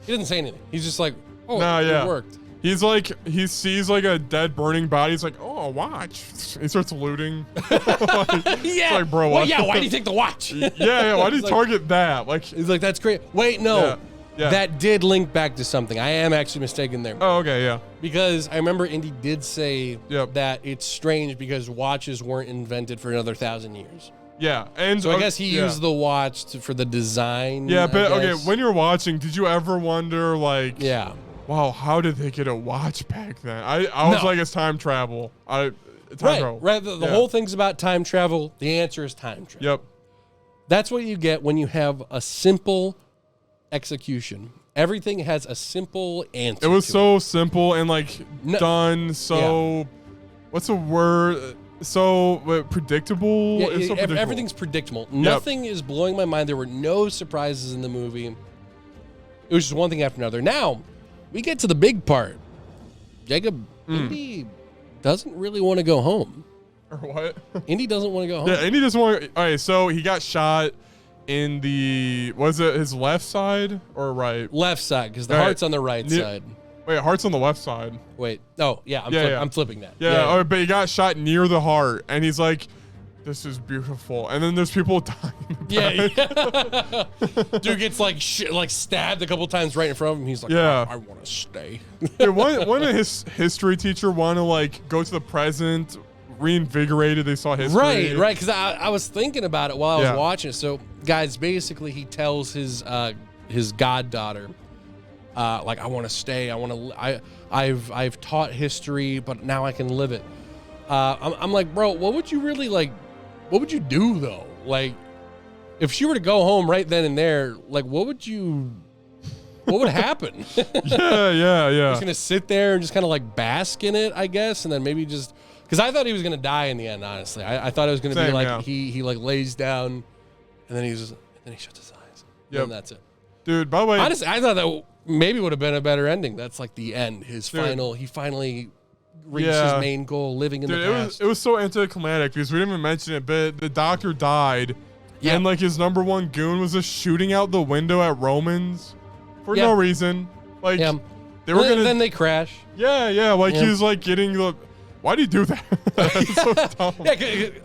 he doesn't say anything. He's just like, oh, it worked. He's like, he sees like a dead burning body. He's like, oh, a watch. He starts looting. It's like, bro, what? Well, why did you take the watch? Why did you target that? Like, he's like, that's great. Wait, no. Yeah. That did link back to something. I am actually mistaken there. Oh, okay, yeah. Because I remember Indy did say that it's strange because watches weren't invented for another 1,000 years. Yeah, and so I guess he used the watch for the design. Yeah, but okay, when you're watching, did you ever wonder like, wow, how did they get a watch back then? I was like, it's time travel. Right. The whole thing's about time travel. The answer is time travel. Yep. That's what you get when you have a simple execution. Everything has a simple answer. It was so simple and like done so. What's the word? So predictable. Yeah, it's so predictable. Everything's predictable. Nothing is blowing my mind. There were no surprises in the movie. It was just one thing after another. Now, we get to the big part. Jacob, Indy doesn't really want to go home. Or what? Indy doesn't want to go home. Yeah, Indy doesn't want to. All right, so he got shot in the, was it his left side or right? Left side, because the heart's on the right side. Wait, heart's on the left side. Wait. Oh, yeah. I'm flipping that. Yeah. But he got shot near the heart, and he's like, this is beautiful. And then there's people dying. Yeah. Dude gets like stabbed a couple times right in front of him. He's like, I want to stay. Dude, one of his history teacher want to like go to the present, reinvigorated. They saw history. Right. Because I was thinking about it while I was watching it. So, guys, basically he tells his goddaughter, like, I want to stay. I've taught history, but now I can live it. I'm like, bro, what would you really like? What would you do though? Like, if she were to go home right then and there, like, what would happen? Yeah. He's gonna sit there and just kind of like bask in it, I guess, and then maybe just because I thought he was gonna die in the end. Honestly, I thought it was gonna be like he like lays down, and then he shuts his eyes. Yep. And that's it. Dude, by the way, honestly, I thought that maybe would have been a better ending. That's like the end. He finally reached his main goal, living in the past. It was so anticlimactic because we didn't even mention it, but the doctor died, and like his number one goon was just shooting out the window at Romans for no reason. Like they were then they crash. Yeah. Like he was like getting the. Why do you do that? That's so dumb.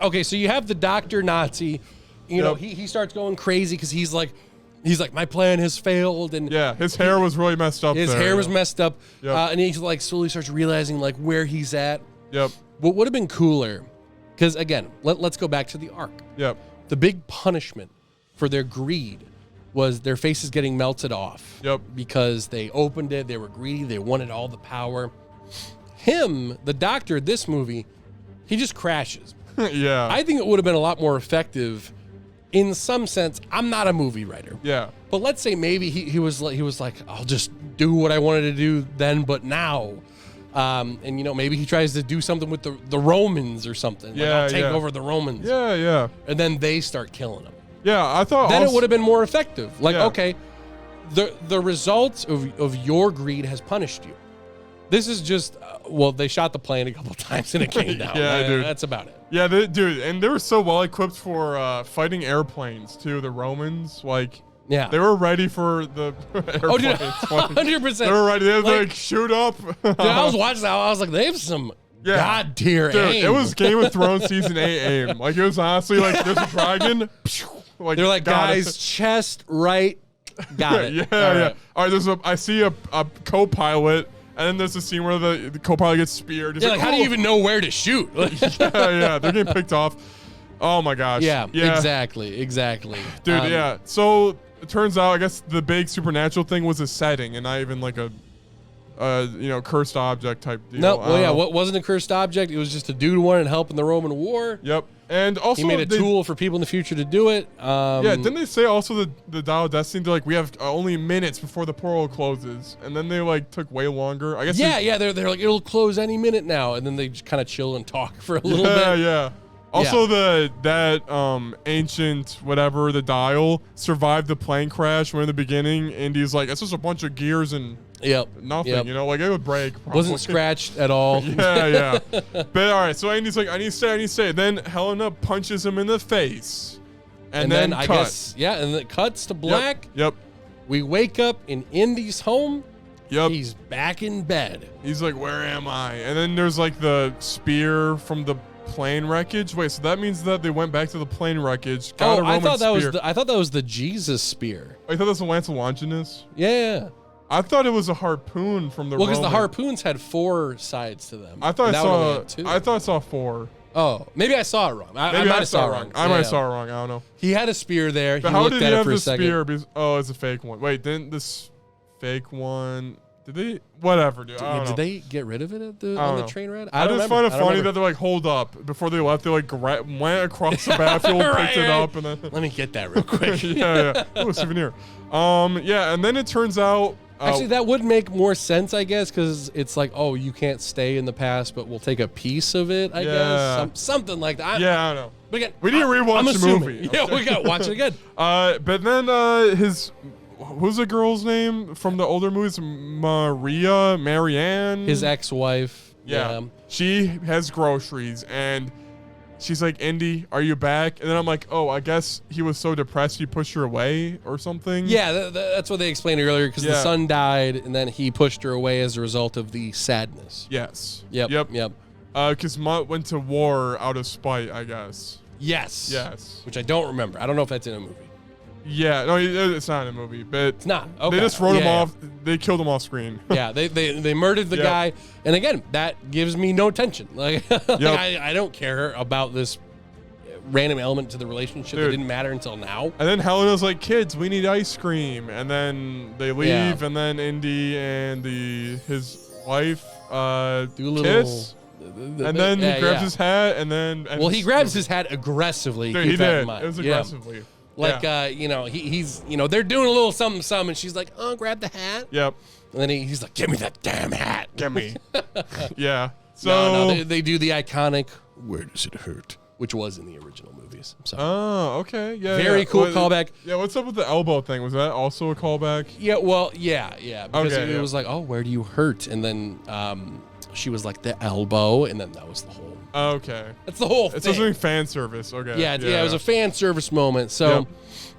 Okay, so you have the doctor Nazi. You know, he starts going crazy because he's like, my plan has failed, and his hair was really messed up. His hair was messed up, and he like slowly starts realizing like where he's at. Yep. What would have been cooler, because again, let's go back to the arc. Yep. The big punishment for their greed was their faces getting melted off. Yep. Because they opened it, they were greedy, they wanted all the power. Him, the doctor, this movie, he just crashes. Yeah. I think it would have been a lot more effective. In some sense, I'm not a movie writer. Yeah. But let's say maybe he was like, I'll just do what I wanted to do then, but now. And maybe he tries to do something with the Romans or something. Like, I'll take over the Romans. Yeah. And then they start killing him. Yeah, I thought then it would have been more effective. Like, okay, the results of your greed has punished you. This is just, they shot the plane a couple times and it came down. Dude. That's about it. Yeah, dude, and they were so well equipped for fighting airplanes too. The Romans, like, they were ready for the airplanes. Oh, dude, 100%. They were ready. They like shoot up. Dude, I was watching that. I was like, they have some god tier aim. It was Game of Thrones season 8 aim. Like, it was honestly like, there's a dragon. Like, they're like, guys, chest right. Got it. Yeah. All right, I see a co-pilot. And then there's a scene where the co-pilot gets speared. Like, how do you even know where to shoot? They're getting picked off. Oh my gosh. Yeah. Exactly. Dude, So it turns out, I guess the big supernatural thing was a setting and not even like a cursed object type deal. No, well, yeah, what wasn't a cursed object? It was just a dude who wanted help in the Roman war. Yep. And also, he made a tool for people in the future to do it. Didn't they say also the Dial of Destiny? They're like, we have only minutes before the portal closes, and then they like took way longer. I guess. Yeah, they're like, it'll close any minute now, and then they just kind of chill and talk for a little bit. Yeah. Also, that ancient whatever, the dial survived the plane crash. When in the beginning, Indy's like, it's just a bunch of gears and nothing. It would break. Probably. Wasn't scratched at all. yeah. But all right, so Indy's like, I need to stay. Then Helena punches him in the face, and then I guess and it cuts to black. Yep. We wake up in Indy's home. Yep. He's back in bed. He's like, where am I? And then there's like the spear from the plane wreckage. Wait, so that means that they went back to the plane wreckage. Got a Roman spear. I thought that was the Jesus spear. I thought that was the Lance of Longinus. Yeah. I thought it was a harpoon from the. Well, because the harpoons had 4 sides to them. I thought I saw 4. Oh, maybe I saw it wrong. I might have saw it wrong. I might have saw it wrong. I don't know. He had a spear there. But how did he have the spear? Oh, it's a fake one. Wait, didn't this fake one? Did they? Whatever, dude. Did they get rid of it on the train ride? I just find it funny that they're like, hold up. Before they left, they like went across the battlefield, picked it up, and then. Let me get that real quick. yeah. Oh, a souvenir. And then it turns out. Actually, that would make more sense, I guess, because it's like, oh, you can't stay in the past, but we'll take a piece of it, I guess. Something like that. I don't know. But again, we need to rewatch the movie. Yeah, we got to watch it again. But then who's the girl's name from the older movies? Marianne? His ex-wife. Yeah. She has groceries, and she's like, Indy, are you back? And then I'm like, oh, I guess he was so depressed he pushed her away or something. Yeah, that's what they explained earlier, because the son died, and then he pushed her away as a result of the sadness. Yes. Yep. Because Mutt went to war out of spite, I guess. Yes. Which I don't remember. I don't know if that's in a movie. Yeah, no, it's not in a movie, but it's not. Okay. They just wrote him off. They killed him off screen. Yeah, they murdered the guy, and again, that gives me no tension. Like, I don't care about this random element to the relationship that didn't matter until now. And then Helena's like, "Kids, we need ice cream," and then they leave, and then Indy and his wife do a little kiss. And then he grabs his hat, and then he grabs his hat aggressively. Dude, he did. It was aggressively. Like, he's, they're doing a little something, and she's like, oh, grab the hat. Yep. And then he's like, give me that damn hat. Give me. Yeah. So no, they do the iconic, where does it hurt? Which was in the original movies. So. Oh, okay. Yeah. Very cool callback. Yeah, what's up with the elbow thing? Was that also a callback? Yeah, well, yeah. Because it was like, oh, where do you hurt? And then she was like, the elbow, and then that was the whole. Okay. That's the whole thing. It's something fan service. Okay. Yeah, it was a fan service moment. So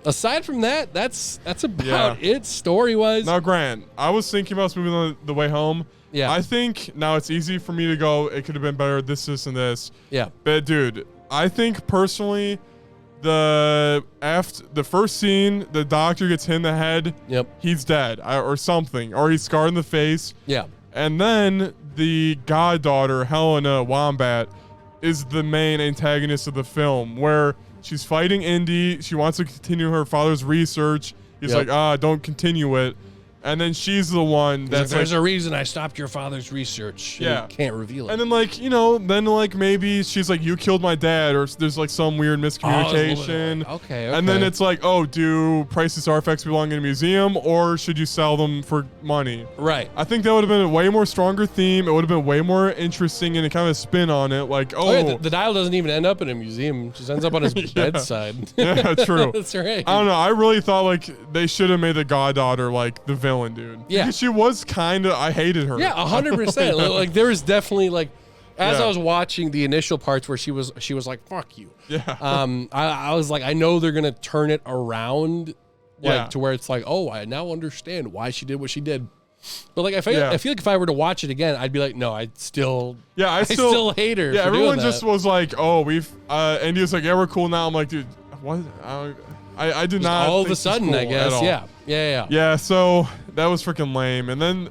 aside from that, that's about it story-wise. Now, Grant, I was thinking about this movie on the way home. Yeah. I think now it's easy for me to go, it could have been better, this, and this. Yeah. But, dude, I think personally, the first scene, the doctor gets hit in the head. Yep. He's dead or something, or he's scarred in the face. Yeah. And then the goddaughter, Helena Wombat, is the main antagonist of the film, where she's fighting Indy. She wants to continue her father's research. He's like, don't continue it. And then she's the one that's there's a reason I stopped your father's research. Yeah. You can't reveal it. And then maybe she's like, you killed my dad, or there's like some weird miscommunication. Okay. And then it's like, oh, do priceless artifacts belong in a museum, or should you sell them for money? Right. I think that would have been a way more stronger theme. It would have been way more interesting and a kind of spin on it. Like, the dial doesn't even end up in a museum. It just ends up on his bedside. Yeah, true. That's right. I don't know. I really thought like they should have made the goddaughter like the villain, dude. Yeah. Because she was I hated her. Yeah, 100%. Like there was definitely like, as I was watching the initial parts where she was like, fuck you. Yeah. I was like, I know they're going to turn it around to where it's like, oh, I now understand why she did what she did. But like, I feel like if I were to watch it again, I'd be like, no, I still hate her. Yeah, for everyone doing just that. was like, oh, and he was like, yeah, we're cool now. I'm like, dude, what? I did not. All of a sudden, I guess. Yeah. So that was freaking lame. And then,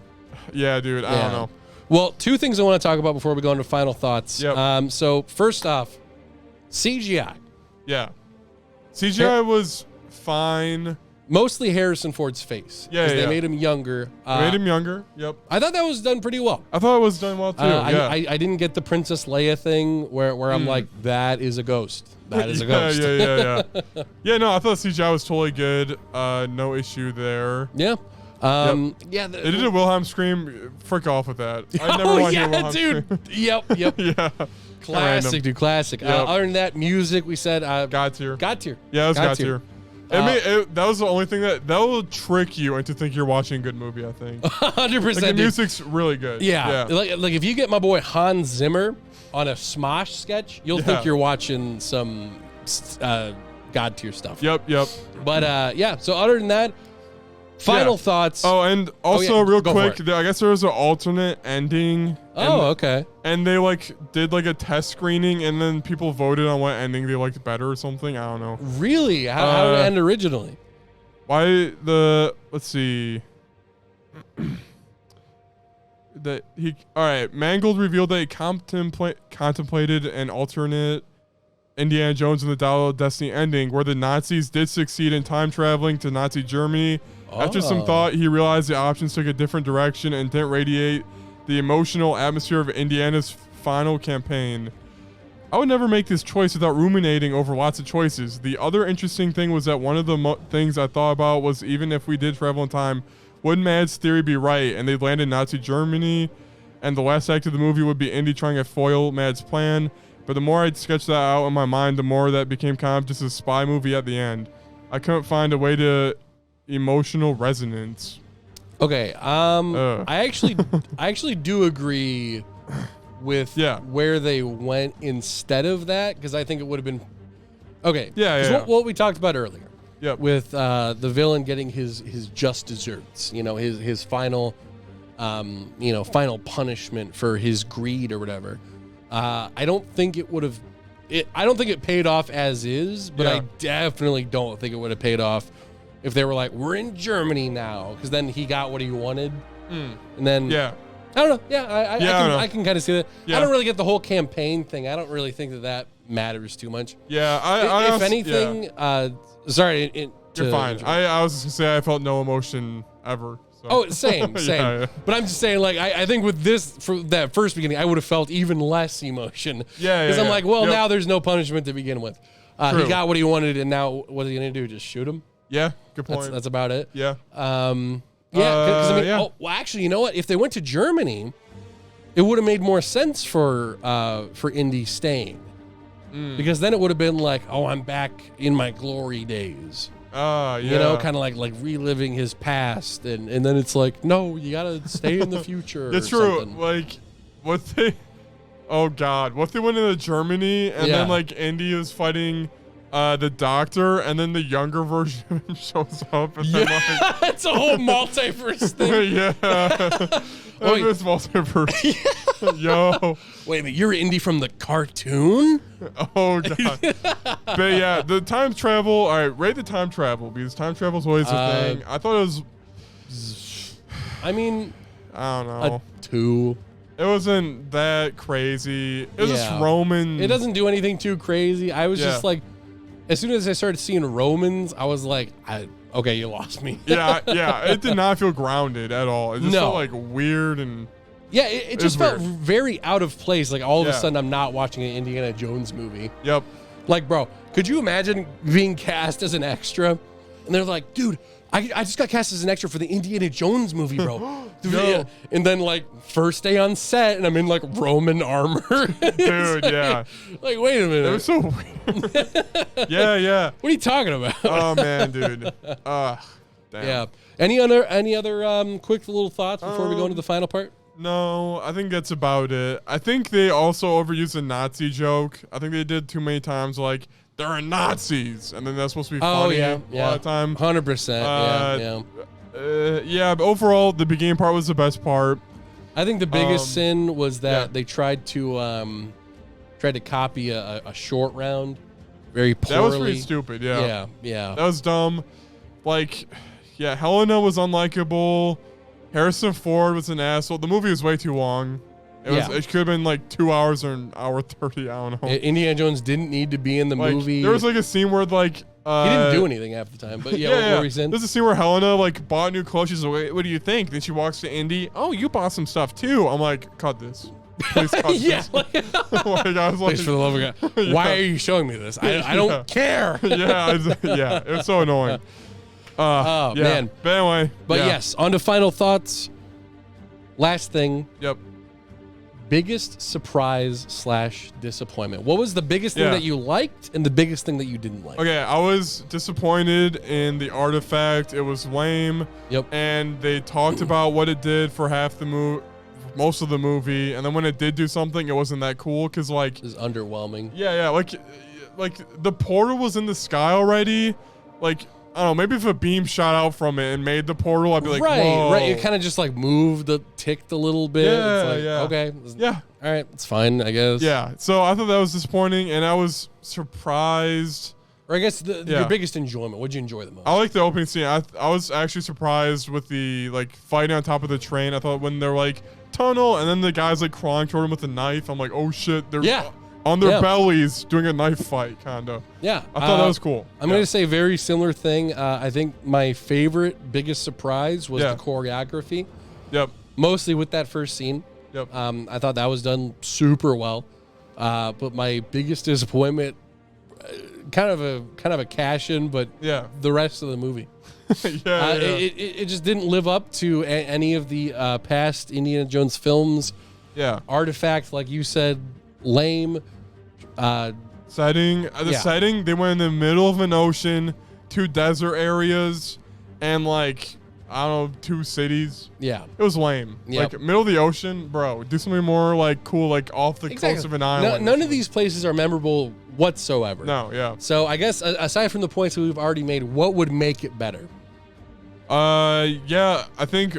dude, I don't know. Well, two things I want to talk about before we go into final thoughts. Yep. So first off, CGI. Yeah. CGI was fine. Mostly Harrison Ford's face. Yeah, They made him younger. Yep. I thought that was done pretty well. I thought it was done well too. I didn't get the Princess Leia thing where I'm like, that is a ghost. That is a ghost. Yeah. Yeah, no, I thought CGI was totally good. No issue there. Yeah. They did a Wilhelm scream. Frick off with that. I never want to hear Wilhelm scream. Yep. Yeah. Classic, dude. Classic. Yep. Other than that, music, we said God tier. God tier. Yeah, it was God tier. That was the only thing that will trick you into think you're watching a good movie, I think. 100%. Like the music's really good. Yeah. Like if you get my boy Hans Zimmer on a Smosh sketch, you'll think you're watching some God tier stuff. Yep. But so other than that, final thoughts. Oh, and also real Go quick, for it. I guess there was an alternate ending. Okay. And they did a test screening, and then people voted on what ending they liked better or something. I don't know. Really? How did it end originally? Let's see. Mangold revealed that he contemplated an alternate Indiana Jones and the Dial of Destiny ending where the Nazis did succeed in time traveling to Nazi Germany. After some thought, he realized the options took a different direction and didn't radiate the emotional atmosphere of Indiana's final campaign. I would never make this choice without ruminating over lots of choices. The other interesting thing was that one of the things I thought about was even if we did travel in time, would Mad's theory be right and they'd land in Nazi Germany and the last act of the movie would be Indy trying to foil Mad's plan? But the more I'd sketch that out in my mind, the more that became kind of just a spy movie at the end. I couldn't find a way to emotional resonance. Okay. I actually do agree with where they went instead of that because I think it would have been okay. What we talked about earlier. Yep. With the villain getting his just desserts, his final, final punishment for his greed or whatever. I don't think it would have. I don't think it paid off as is, but I definitely don't think it would have paid off if they were like, we're in Germany now, because then he got what he wanted, and then I don't know. Yeah, I can kind of see that. Yeah. I don't really get the whole campaign thing. I don't really think that matters too much. Yeah, if anything, sorry. You're fine. I was just gonna say I felt no emotion ever. So. Oh, same. But I'm just saying, I think with this, for that first beginning, I would have felt even less emotion. Because I'm like, now there's no punishment to begin with. He got what he wanted, and now what are you gonna do? Just shoot him? Yeah, good point. That's about it. Yeah. Actually, you know what? If they went to Germany, it would have made more sense for Indy staying, because then it would have been like, oh, I'm back in my glory days. Kind of like reliving his past, and then it's like, no, you gotta stay in the future. That's true. Like, what if they went into Germany and then Indy is fighting the doctor, and then the younger version of him shows up. And then it's a whole multiverse thing. It's multiverse. Yo. Wait a minute, you're Indy from the cartoon? Oh, God. But the time travel. All right, rate the time travel, because time travel's always a thing. I thought it was. I don't know. A 2. It wasn't that crazy. It was just Roman. It doesn't do anything too crazy. I was just like, as soon as I started seeing Romans, I was like, okay, you lost me. It did not feel grounded at all. It just felt weird and. Yeah, it just felt very out of place. Like all of a sudden, I'm not watching an Indiana Jones movie. Yep. Like, bro, could you imagine being cast as an extra? And they're like, dude, I just got cast as an extra for the Indiana Jones movie, bro. No. And then first day on set, and I'm in Roman armor. Dude, yeah. Like, wait a minute. It was so weird. Yeah. What are you talking about? Oh man, dude. Damn. Yeah. Any other quick little thoughts before we go into the final part? No, I think that's about it. I think they also overused the Nazi joke. I think they did too many times, they're Nazis, and then that's supposed to be funny a lot of time. 100%. But overall, the beginning part was the best part. I think the biggest sin was that they tried to copy a short round very poorly. That was pretty stupid. Yeah. That was dumb. Helena was unlikable. Harrison Ford was an asshole. The movie was way too long. It could have been like 2 hours or an hour 30. I don't know. Indiana Jones didn't need to be in the movie. There was like a scene where like he didn't do anything half the time, but what were you saying? There's a scene where Helena like bought new clothes. She's like, what do you think? Then she walks to Indy. Oh, you bought some stuff too. I'm like, cut this. Please cut this. Like, I was like, please, for the love of God, why are you showing me this? I don't care. It was so annoying. Man. But anyway. But yes, on to final thoughts. Last thing. Yep. Biggest surprise / disappointment. What was the biggest thing that you liked and the biggest thing that you didn't like? Okay, I was disappointed in the artifact. It was lame. Yep. And they talked about what it did for most of the movie, and then when it did do something, it wasn't that cool because like it was underwhelming. Yeah, like the portal was in the sky already. Like I don't know, maybe if a beam shot out from it and made the portal, I'd be like, whoa. Right. It kind of just like moved, ticked a little bit. Yeah, it's like, okay. Yeah. All right, it's fine, I guess. Yeah. So I thought that was disappointing, and I was surprised. Or I guess your biggest enjoyment. What'd you enjoy the most? I like the opening scene. I was actually surprised with the like fighting on top of the train. I thought when they're like tunnel, and then the guy's like crawling toward him with a knife. I'm like, oh shit, they're on their bellies doing a knife fight, kind of. Yeah. I thought that was cool. I'm going to say very similar thing. I think my biggest surprise was the choreography. Yep. Mostly with that first scene. Yep. I thought that was done super well. But my biggest disappointment, kind of a cash in, but the rest of the movie. It just didn't live up to any of the past Indiana Jones films. Yeah. Artifact, like you said, lame. Setting. The setting, they went in the middle of an ocean, 2 desert areas, and like, I don't know, 2 cities. Yeah. It was lame. Yep. Like, middle of the ocean, bro. Do something more like cool, like off the coast of an island. None of these places are memorable whatsoever. No, yeah. So I guess aside from the points that we've already made, what would make it better? I think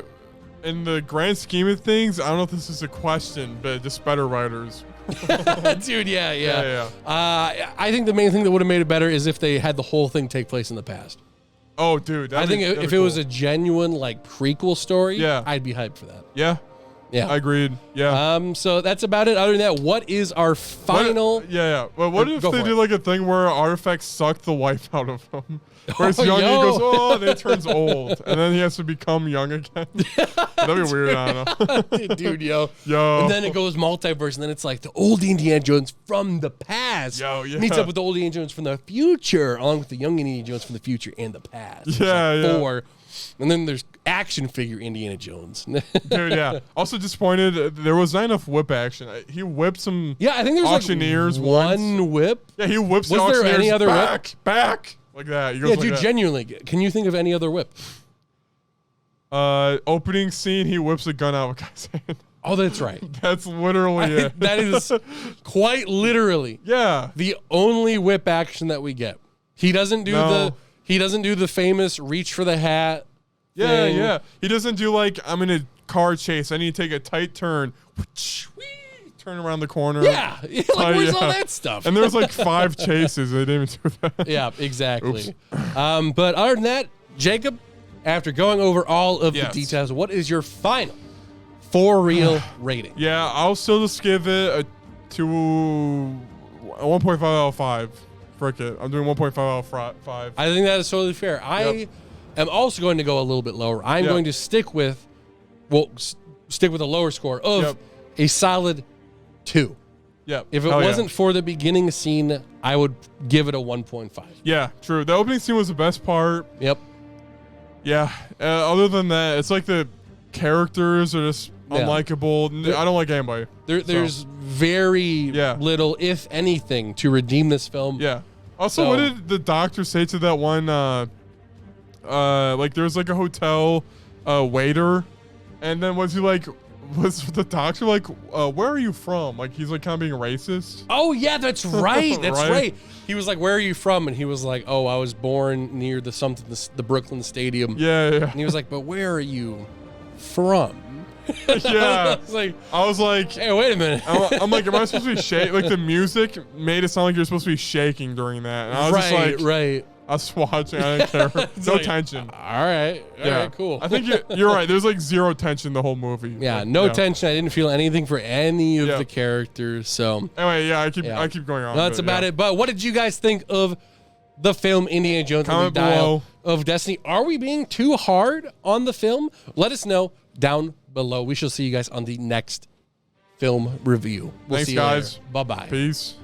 in the grand scheme of things, I don't know if this is a question, but just better writers. Dude, yeah. I think the main thing that would have made it better is if they had the whole thing take place in the past. Oh, dude. I think if it was a genuine like prequel story, I'd be hyped for that. Yeah. Yeah. I agreed. Yeah. So that's about it. Other than that, what is our final? Well, what if they do like a thing where Artifact sucked the life out of him? Where he's young and he goes, then he turns old. And then he has to become young again. That'd be weird, I don't know. Dude, yo. And then it goes multiverse, and then it's like the old Indiana Jones from the past meets up with the old Indiana Jones from the future, along with the young Indiana Jones from the future and the past. Four. And then there's action figure Indiana Jones. Dude, yeah. Also disappointed, there was not enough whip action. He whipped some I think there's auctioneers like one whip. Yeah, he whips the auctioneers. Was there any other back? Like that. Yeah, dude, genuinely. Can you think of any other whip? Opening scene, he whips a gun out of a guy's hand. Oh, that's right. That's literally it. That is quite literally the only whip action that we get. He doesn't do the famous reach for the hat. Yeah. He doesn't do like, I'm in a car chase, I need to take a tight turn. Turn around the corner. Yeah. Like, where's all that stuff? And there was like 5 chases. They didn't even do that. Yeah, exactly. But other than that, Jacob, after going over all of the details, what is your final for real rating? Yeah, I'll still just give it a 1.5 out of 5. Frick it. I'm doing 1.5 out of 5. I think that is totally fair. I am also going to go a little bit lower. I'm going to stick with a lower score of a solid 2. Yeah. If it wasn't for the beginning scene, I would give it a 1.5. Yeah, true. The opening scene was the best part. Yep. Yeah. Other than that, it's like the characters are just unlikable. I don't like anybody. There's very little, if anything, to redeem this film. Yeah. Also, what did the doctor say to that one? Like there's like a hotel waiter, and then was the doctor like, where are you from? Like he's like kind of being racist. Oh yeah, that's right. That's right. He was like, where are you from? And he was like, oh, I was born near the Brooklyn Stadium. Yeah. And he was like, but where are you from? Yeah. I was like, hey, wait a minute. I'm like, am I supposed to be shaking? Like the music made it sound like you're supposed to be shaking during that. And I was just like, right. us watching. I didn't care. No like, tension. All right, cool. I think you're right. There's like zero tension the whole movie. Yeah, no tension. I didn't feel anything for any of the characters. So anyway, I keep going on. No, that's about it. But what did you guys think of the film Indiana Jones and the Dial of Destiny? Are we being too hard on the film? Let us know down below. We shall see you guys on the next film review. We'll Thanks, see you guys. later. Bye-bye. Peace.